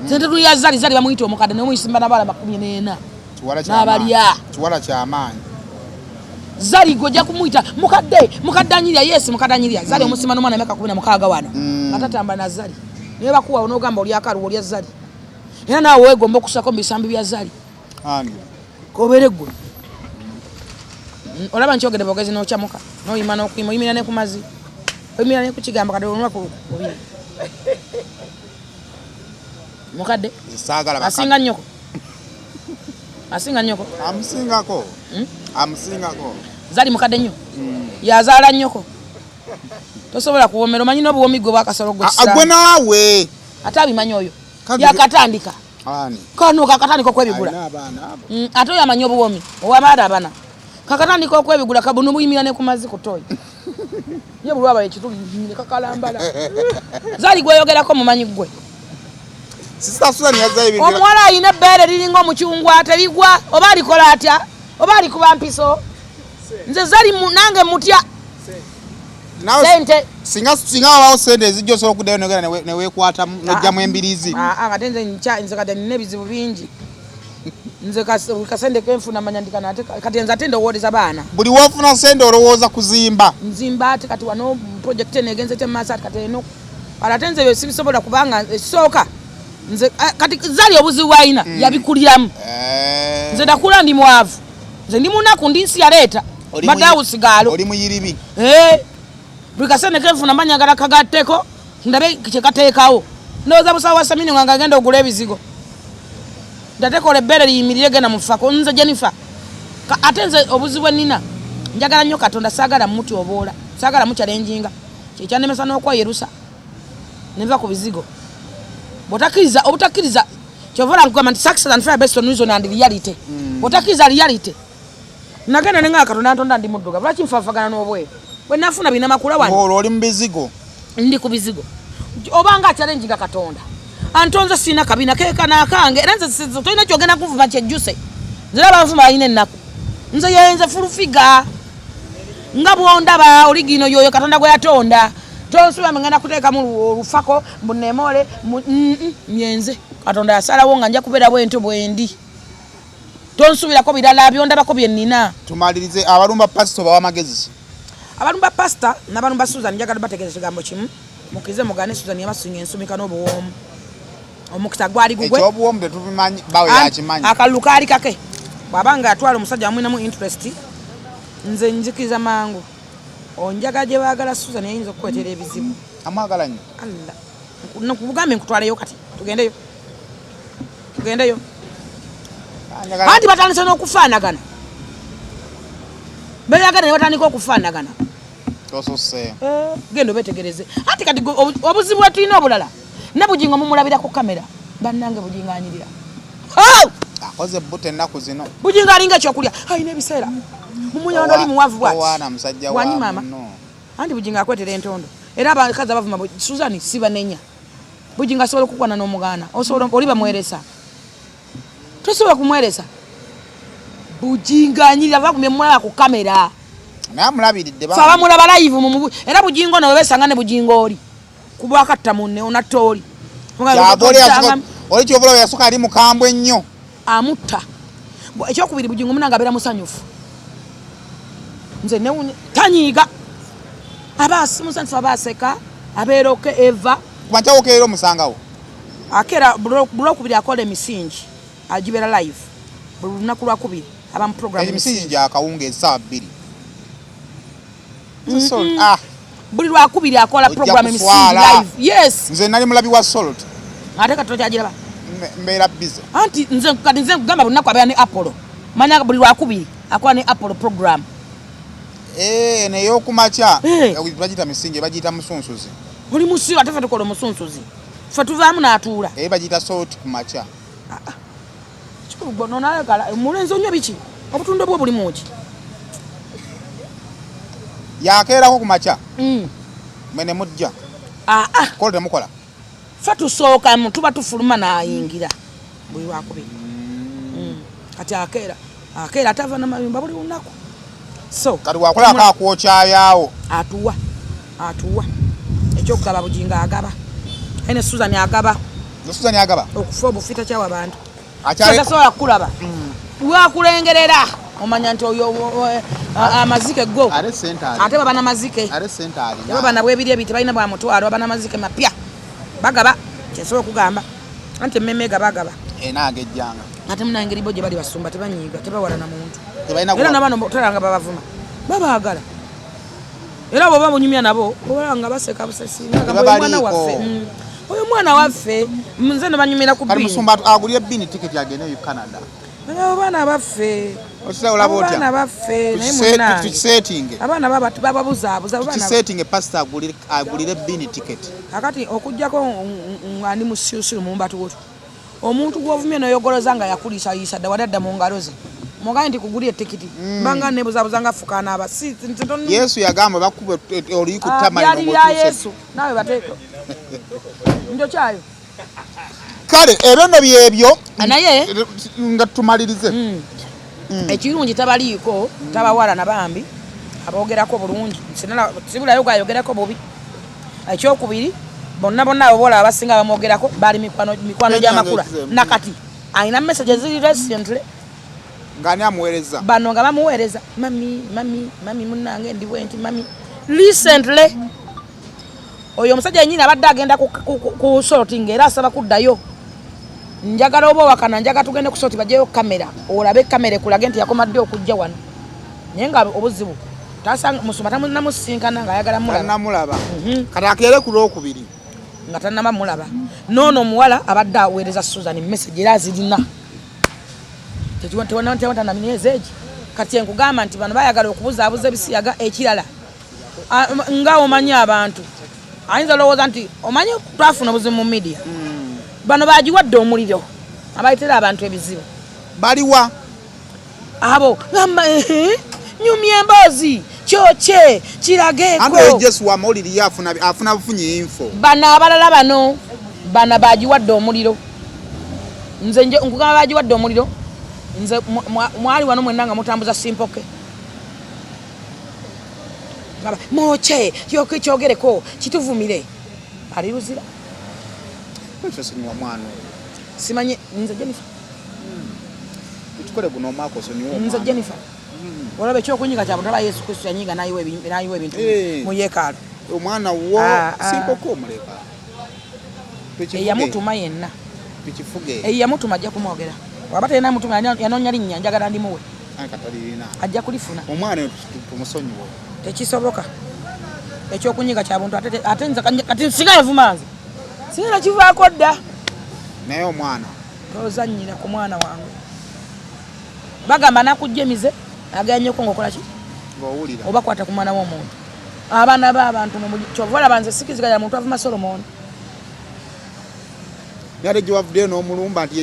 sente tuya zali bamuyita omukadde naye muyisimba n'abala 14 n'abalya kiwala ky'amaanyi zali gojja kumuyita mukadde anyirya yes mukadde anyirya zali omusima n'omwana emyaka 16 wano atatamba na zali naye bakuwa onogamba oli akalu oli zali era naawe weegomba okusako mu bisambi bya zali kobere gwe olaba nkyogere bogezi n'okyamuka n'oyima n'okuyima oyimira ne ku mazzi oyimira ne ku kigambo kadde olunwaku lubiri mukadde asinga nnyoko amusingako zali mukadde nnyo yazaala nnyoko tosobola kuwomera omanyi n'obuwomi gwe bwakasolo gwe agwe naawe ate abimanyi oyo yakatandika kano kakatandika okwebigula ate oyo amanyi obuwomi owabaada abana kakatandika okwebigula kabuno buyimira ne ku mazzi kutoyi ye bulwaba ekituli kakalambala zali gweyogerako mumanyi gwe omuwala ayina ebbeere liringa omucungwa terigwa oba alikola atya oba alikuba mpiso nze zali nange mutya sente singa wabawo sente ezijja osobola okuddayo nogera neweekwatamu nojjamu embirizi kate nze kati nina ebizibu bingi nze kasente kenfuna manya ndikana ate kati nze ate ndowooleza baana buli woofuna sente olowooza kuzimba nzimba ate kati wano projekiti negenze temaaso ate kati eno ate nze byo sibisobola kubanga esooka nze kati zali obuzibu bw'alina yabikuliramu nze ndakula ndi mwavu nze ndi munaku ndi nsi yaleeta badawusigaalo oli muyiribi buli kasente kenfuna manyagala kagatteko ndabe kyekateekawo ndowooza busawo wa samini nga agenda ogula ebizigo ndatekola ebbeere liyimirire genda mufako nze Jennifer ate nze obuzibu ennina njagala nnyo Katonda saagala muti oboola saagala mukyalenjinga kyekyannemesa n'okweyerusa nenva ku bizigo obutakkiriza kyovola nkugamba nti success and fear based on reason and reality bwotakkiriza reality nagenda nenga Katonda ntonda ndi mudduga lwaki nfaafagana n'obweru bwe nafuna bina makula wano oli mu bizigo ndi ku bizigo obanga challenge Katonda antonze sina kabina keka nakange era nze tolina kyogenda kuvuma kyejjuse nzira banvuma ayina ennaku nze yenze fulufiga nga bwondaba oli gino yoyo Katonda gwe yatonda tonsuba ngenda kuteeka mu olufako mbunemole myenze Katonda yasalawo nga nja kubeera bwento bwendi tonsubirako birala byondabako byennina tumalirize abalumba pastor bawa magezi abalumba pastor n'abalumba Susan njagala bategeeza kigambo kimu mukize mugane Susan yabasinga ensumika n'obuwoomu omukisa gwali gugwe ekyobuwoomu tetubimanyi bawe yakimanyi akaluka ali kake bwabanga atwala omusajja amwinamu interest nze njikiza mangu onjaga gye baagala Susan yayinza okukwetera ebizibu amwagala nnyo nkubugambe nkutwaleyo kati tugendeyo anti batandise n'okufaanagana beyagala ne batandika okufaanagana tosose genda obetegereze anti kati obuzibu bwetulina obulala ne Bujingo mumulabira ku kamera bannange Bujingo anyirira akoze bute ennaku zino Bujingo alinga ekyokulya ayina ebiseera mumuyondo oli muwavu bwati musajja wanyi mama anti Bujingo akwetera entondo era abakazi abavuma Susan sibanenya Bujingo asobola okukwana n'omugaana osobola oli bamweresa tosobola kumweresa Bujingo anyirira bakumye mulaba ku kamera namulabiridde baba mulaba live mu era Bujingo nawe besanga ne Bujingo oli kubwa katta munne onatoli oli kyovula yasuka ali mukambwe nnyo amutta ekyokubiri Bujingo munanga abera musanyufu nze ne tanyiga abasi musanfu abaseka aberoke eva kubanchawo keero musangawo akera bulokubiri akola emisingi ajibera live bulunaku lwakubiri aba mu program emisingi gya kawunga essaawa 2 buli lwakubiri akola program emisingi live yes nze nali mulabi wa Salt ate katoto kyagiraba mbeera busy anti nze kugamba bunaku abeera ne Apollo manya buli lwakubiri akola ne Apollo program neyokumakya bagiyita misingi bagiyita musunsuzi oli musiru ate fe tukola omusunsuzi fe tuvaamu n'atuula bagiyita Salt kumakya kikulu nonayagala mulenzi onywa biki obutundo bwo buli muki yakeerako kumakya mwene mujja kola temukola fe tusooka tuba tufuluma n'ayingira buli lwakubiri kati akeera atava namayumba buli lunaku so kati wakolako akwokyayawo atuwa ekyokugaba Bujingo agaba ene Susan agaba okufa obufita kyawa abantu asobola kulaba wakulengerera omanya nti oyo amazike go ate baba namazike baba nabwebiri ebiti balina bwa mutwalo baba namazike mapya bagaba kyesobola okugamba anti emmeme gabagaba enagejjanga ate munangeri bo gye bali basumba tebanyiiga tebawala na muntu era nabano tolanga babavuma babaagala era bwoba bunyumya nabo obanga baseka busesi mwana waffe oyo mwana waffe nze ne banyumira ku bini musumba agulye bini ticket agende mu Canada abaana baffe abaana baffe naye munange tukisetting abaana bababuzaabuza tukisetting pastor agulire bini ticket akati okujjako ng'andi musirusiru mu mbatu wotu omuntu gw'ovumye n'oyogoloza nga yakuliisayisa dda wadde adda mu ngalo ze mugaye nti kugulya etikiti mbanga nebuzaabuza nga fukana aba Yesu yagamba bakube oli ku tamali byali bya Yesu nawe bateeke njo kyayo kale ebyo byebyo naye nga tumalirize ekirungi tabaliiko tabawala nabambi aboogerako bulungi sibulayo gayogerako bubi ekyokubiri bonna abo bola abasinga bamwogerako bali mikwano gy'amakula nakati ayina message ziri recently ngani amuweereza bano nga bamuweereza mami munange ndi bwenti mami recently oyo omusajja yennyini abadde agenda ku sorting era asaba kuddayo njagala oba wakana njaga tugende ku sorting bajeyo kamera olabe kamera ekulage nti yakomadde okujja wano naye nga obuzibu tasanga musuma tamusinkana nga ayagala mulaba kati akeere ku lwokubiri nga tannaba mulaba noono omuwala abadde aweereza Susan message era azirina tewanatewanta myezi egi kati enkugamba nti bano bayagala okubuzaabuza ebisiyaga ekirala nga omanyi abantu ayinza olowooza nti omanyi twafuna obuzibu mu media bano bagiwadde omuliro abayitera abantu ebizibu baliwa abo gamba nyumya emboozi kyokye kirageeko Yesu wa mawuliri afuna bufunyi info bano abalala bano bagiwadde omuliro nze nkugamba bagiwadde omuliro nze mwali wano mwenna nga mutambuza simpoke mwoche kyogereko kituvumire ali luzira simanyi nze Jennifer tukole guno mako sonyiwo nze Jennifer walabe ekyokunyiga kyabwe taba Yesu Kristo yanyiga nayiwa ebintu mu yeekaalu omwana wo simple ko muleka yamutuma yenna tukifuge yamutuma ajja kumwogera waba tena mutuma yanonya linnya njagala ndimuwe akatalina ajja kulifuna omwana tumusonyiwo tekisoboka ekyokunyiga kya buntu ate nza kati nsigale vumanzi sina kivaako dda naye omwana tozannyira ku mwana wange bagamba nakujjemize aganyeko ngokola ki ng'owulira oba kwata ku mwana w'omuntu abaana b'abantu kyova olaba nze sikiziganya muntu avuma Solomoni yade giwavuddeyo n'omulumba nti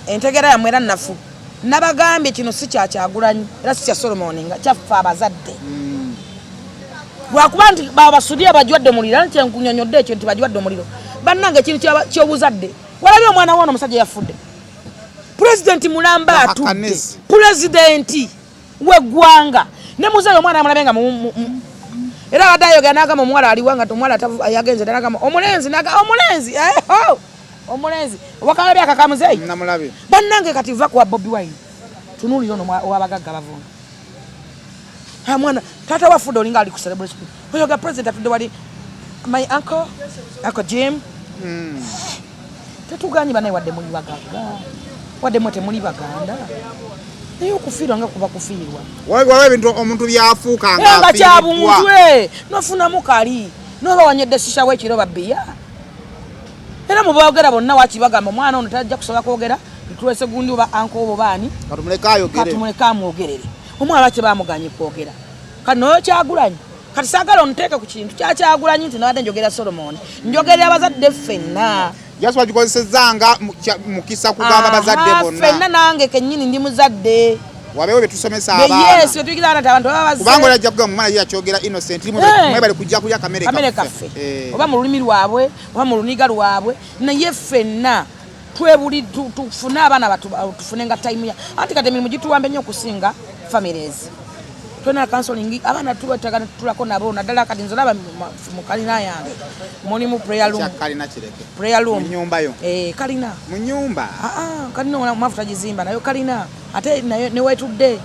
entegera yammwe era nnafu nabagambye kino si kyakyagulanyi era si kya Solomoni nga kyaffe abazadde lwakuba nti babasudde bajwadde omuliro nti nkunyonyodde ekyo nti bajwadde omuliro bannange ekintu ky'obuzadde walabye omwana w'ono omusajja yafudde pulezidenti mulamba atudde pulezidenti w'eggwanga ne muzeeyo omwana amulabe nga era abadde ayogera n'agamba omuwala aliwa nga omwala yagenze n'agamba omulenzi obakalabye akakamuzeeyi namulabe bannange kati va kuwa Bobi Wine tunuulira ono ow'abagagga bavunga mwana taata wafudde olinga ali ku celebration oyoga president atudde wali my uncle Jim tetuganyi banaye wadde muli bagagga wadde mwe temuli baganda naye okufiirwa nga kuba kufiirwa waliwo ebintu omuntu byafuuka nga kyabuntu nofunamu kali noba wanyedde sisha w'ekiro babbiya era muboogera bonna wakibagamba omwana ono tajja kusobola kwogera tutuwese gundi oba anko obo baani katumuleka amwogerere omwana kye bamuganye kwogera kati noyo kyagulanyi kati saagala omuteeke ku kintu kyakyagulanyi nti nabadde njogera Solomoni njogerera abazadde ffenna jaswa gikozesezanga mukisa kugamba bazadde bonna ffenna nange kennyini ndi muzadde wabeewo betusomesa abaana yes betuyigirana nti abantu baba bazze kubanga olajja kugamba omwana yakyogera innocent mwebale kujja kulya kamere kaffe oba mu lulimi lwabwe oba mu luniga lwabwe naye ffenna twebuli tufune abaana tufune nga time ya anti kati emirimu gituwambe nnyo okusinga families twena counseling abaana tubatagana tulako nabo naddala kati nzo laba mu kalina yange mulimu prayer room nyumba yo kalina mu nyumba kalina mafuta gizimba nayo kalina ate nayo ne wetudde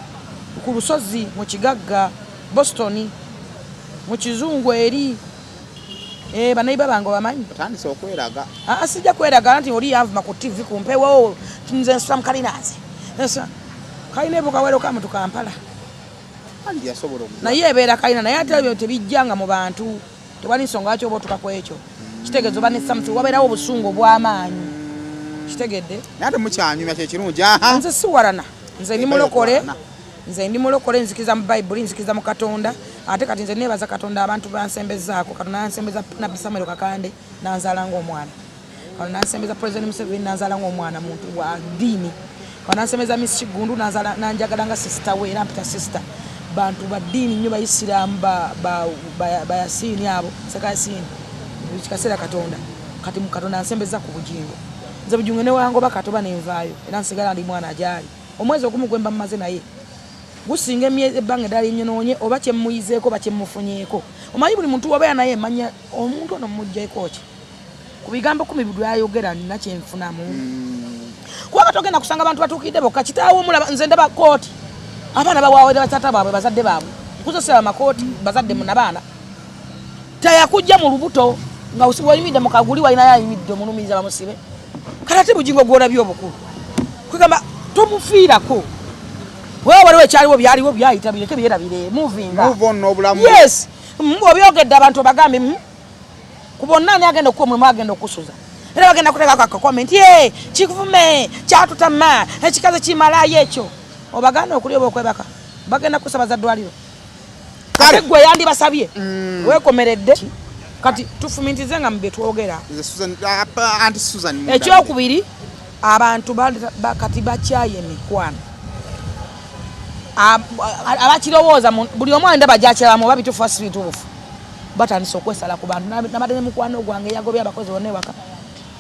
ku lusozi mu kigagga Boston mu kizungu eri banayiba bange bamanyi batandise okweraga sijja kweraga nti oli yanvuma ku TV kumpewo nze nsula mu kalinaze kalina ebuka weroka mu Kampala naye ebeera kalina naye ate ebyo tebijjanga mu bantu tewali nsonga lwaki oba otuka ku ekyo kitegeeza oba ne something wabeerawo obusungu obw'amaanyi kitegedde naye ate mukyanyumya kyekirungi nze si walana nze ndi mulokole nzikiriza mu Bayibuli nzikiriza mu Katonda ate kati nze neebaza Katonda abantu bansembezzaako Katonda nansembeza Nabbi Samuel Kakande nanzaala ng'omwana Katonda nansembeza President Museveni nanzaala ng'omwana muntu wa ddiini Katonda nansembeza Miss Kigundu nanjagala nga sister we era mpita sister bantu ba ddiini nnyo Bayisiraamu bayasiini abo sekayasiini buli kaseera Katonda kati Katonda nansembeza ku bugingo nze bugingo ne wangoba katoba nenvaayo era nsigala ndi mwana ajaali omwezi ogumu gwe mba mmaze naye gusinga emyezi ebbanga eddala ennyonoonye oba kyemuyizeeko oba kyemufunyeeko omanyi buli muntu wabeera naye emanya omuntu ono mugjaeko ki ku bigambo 10 byayogera nina kyenfunamu kuba katogenda kusanga abantu batuukidde bokka kitaawo omulaba nze ndaba kooti abaana bawaawere batata baabwe bazadde baabwe nkusosera amakooti bazadde munabaana tayakujja mu lubuto nga wayimidde mu kaguli walinayo ayimidde omulumiriza bamusibe kati ate bugingo gwolabye obukulu kwegamba tomufiirako wewe waliwo ekyaliwo byaliwo byayita bireke byerabire yes obyogedde abantu bagambe ku bonna ani agenda okuwa omulimu agenda okusuza era bagenda kuteekako akakomenti kikuvume kyatutama ekikaze kimalayo ekyo obaganda okuli oba okwebaka bagenda kusaba za ddwaliro ate gwe yandibasabye weekomeredde kati tufumintize nga mu bye twogera ekyokubiri abantu kati bakyaye emikwano abakirowooza buli omu alina bajakyalamu oba bituufu si bituufu batandise okwesala ku bantu nabadde ne mukwano gwange yagobye abakozi bonna ewaka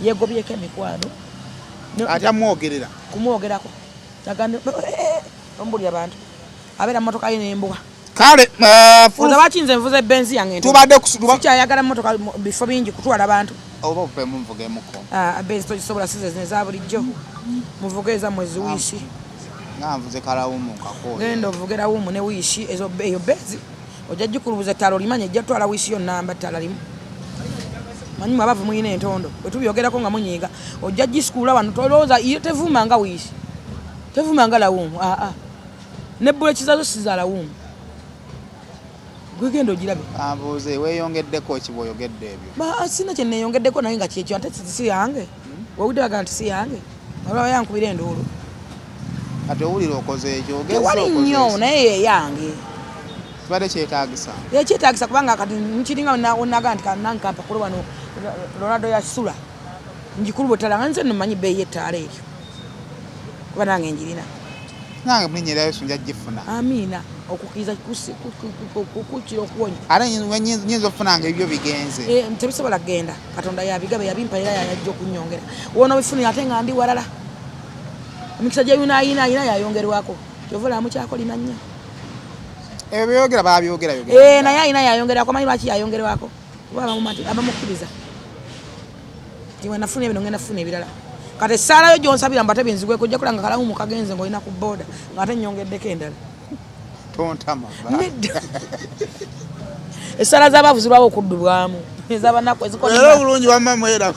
yegobyeko emikwano ate amwogerera kumwogerako ombuli abantu abeera mu motoka ye n'embuga kale oza bakinze nvuze benzi yange tubadde sikyayagala motoka bifo bingi kutwala abantu oba ope mumuvugemuko benzi togisobola size eza bulijjo muvuge eza mwezi wiisi nganvuze kalawumu kakole genda ovugera wumu ne wiishi eyo benzi ojja jikulubuza ettala olimanya ejja twala wiisi yonna amba ettala limu manyi abavu muyina entondo bwe tubyogerako nga munyiiga ojja gisikuula wano tolowooza iyo tevuma nga wiisi tevuma nga lawuumu nebbula ekizazo siza lawuumu gwegenda ogirabe ambuuze weeyongeddeko ki bw'oyogedde ebyo sina kye neeyongeddeko naye nga kyekyo ate si yange wewudde baga nti si yange olaba yankubira enduulu kati owulira okoze ekyo tewali nnyo naye yeyange kibadde kyetaagisa ekyetaagisa kubanga kati nkiringa naga nti kanankampa kulu wano Ronaldo yasula njikuluba ettala nga nze nnomanyi bbeeyi yettaala eryo kuba nange njirina nange mulinyera Yesu nja gifuna amiina okukkiriza kukira okuwonya ate nyinza okufunanga ebyo bigenze tebisobola kgenda katonda yabigabe yabimpa era yajja okunyongera wona bifunira ate nga ndi walala emikisa gye yunayina yayongerwako kyova olamu kyakolina nnyo ebyo byogera babyogera naye ayina yayongerwako manyi lwaki yayongerwako kuba abamukkiriza tiwe nafuna ebino ngenda kufuna ebirala kati essaalayo gyonsabira mbate benzigweko ojja kulanga kalawumu kagenze ng'olina ku booda ng'ate nnyongeddeko endala tontama nedda essaala z'abavuzi lwawo okuddubwamu ez'abanaku ezikola bulungi wamma mwera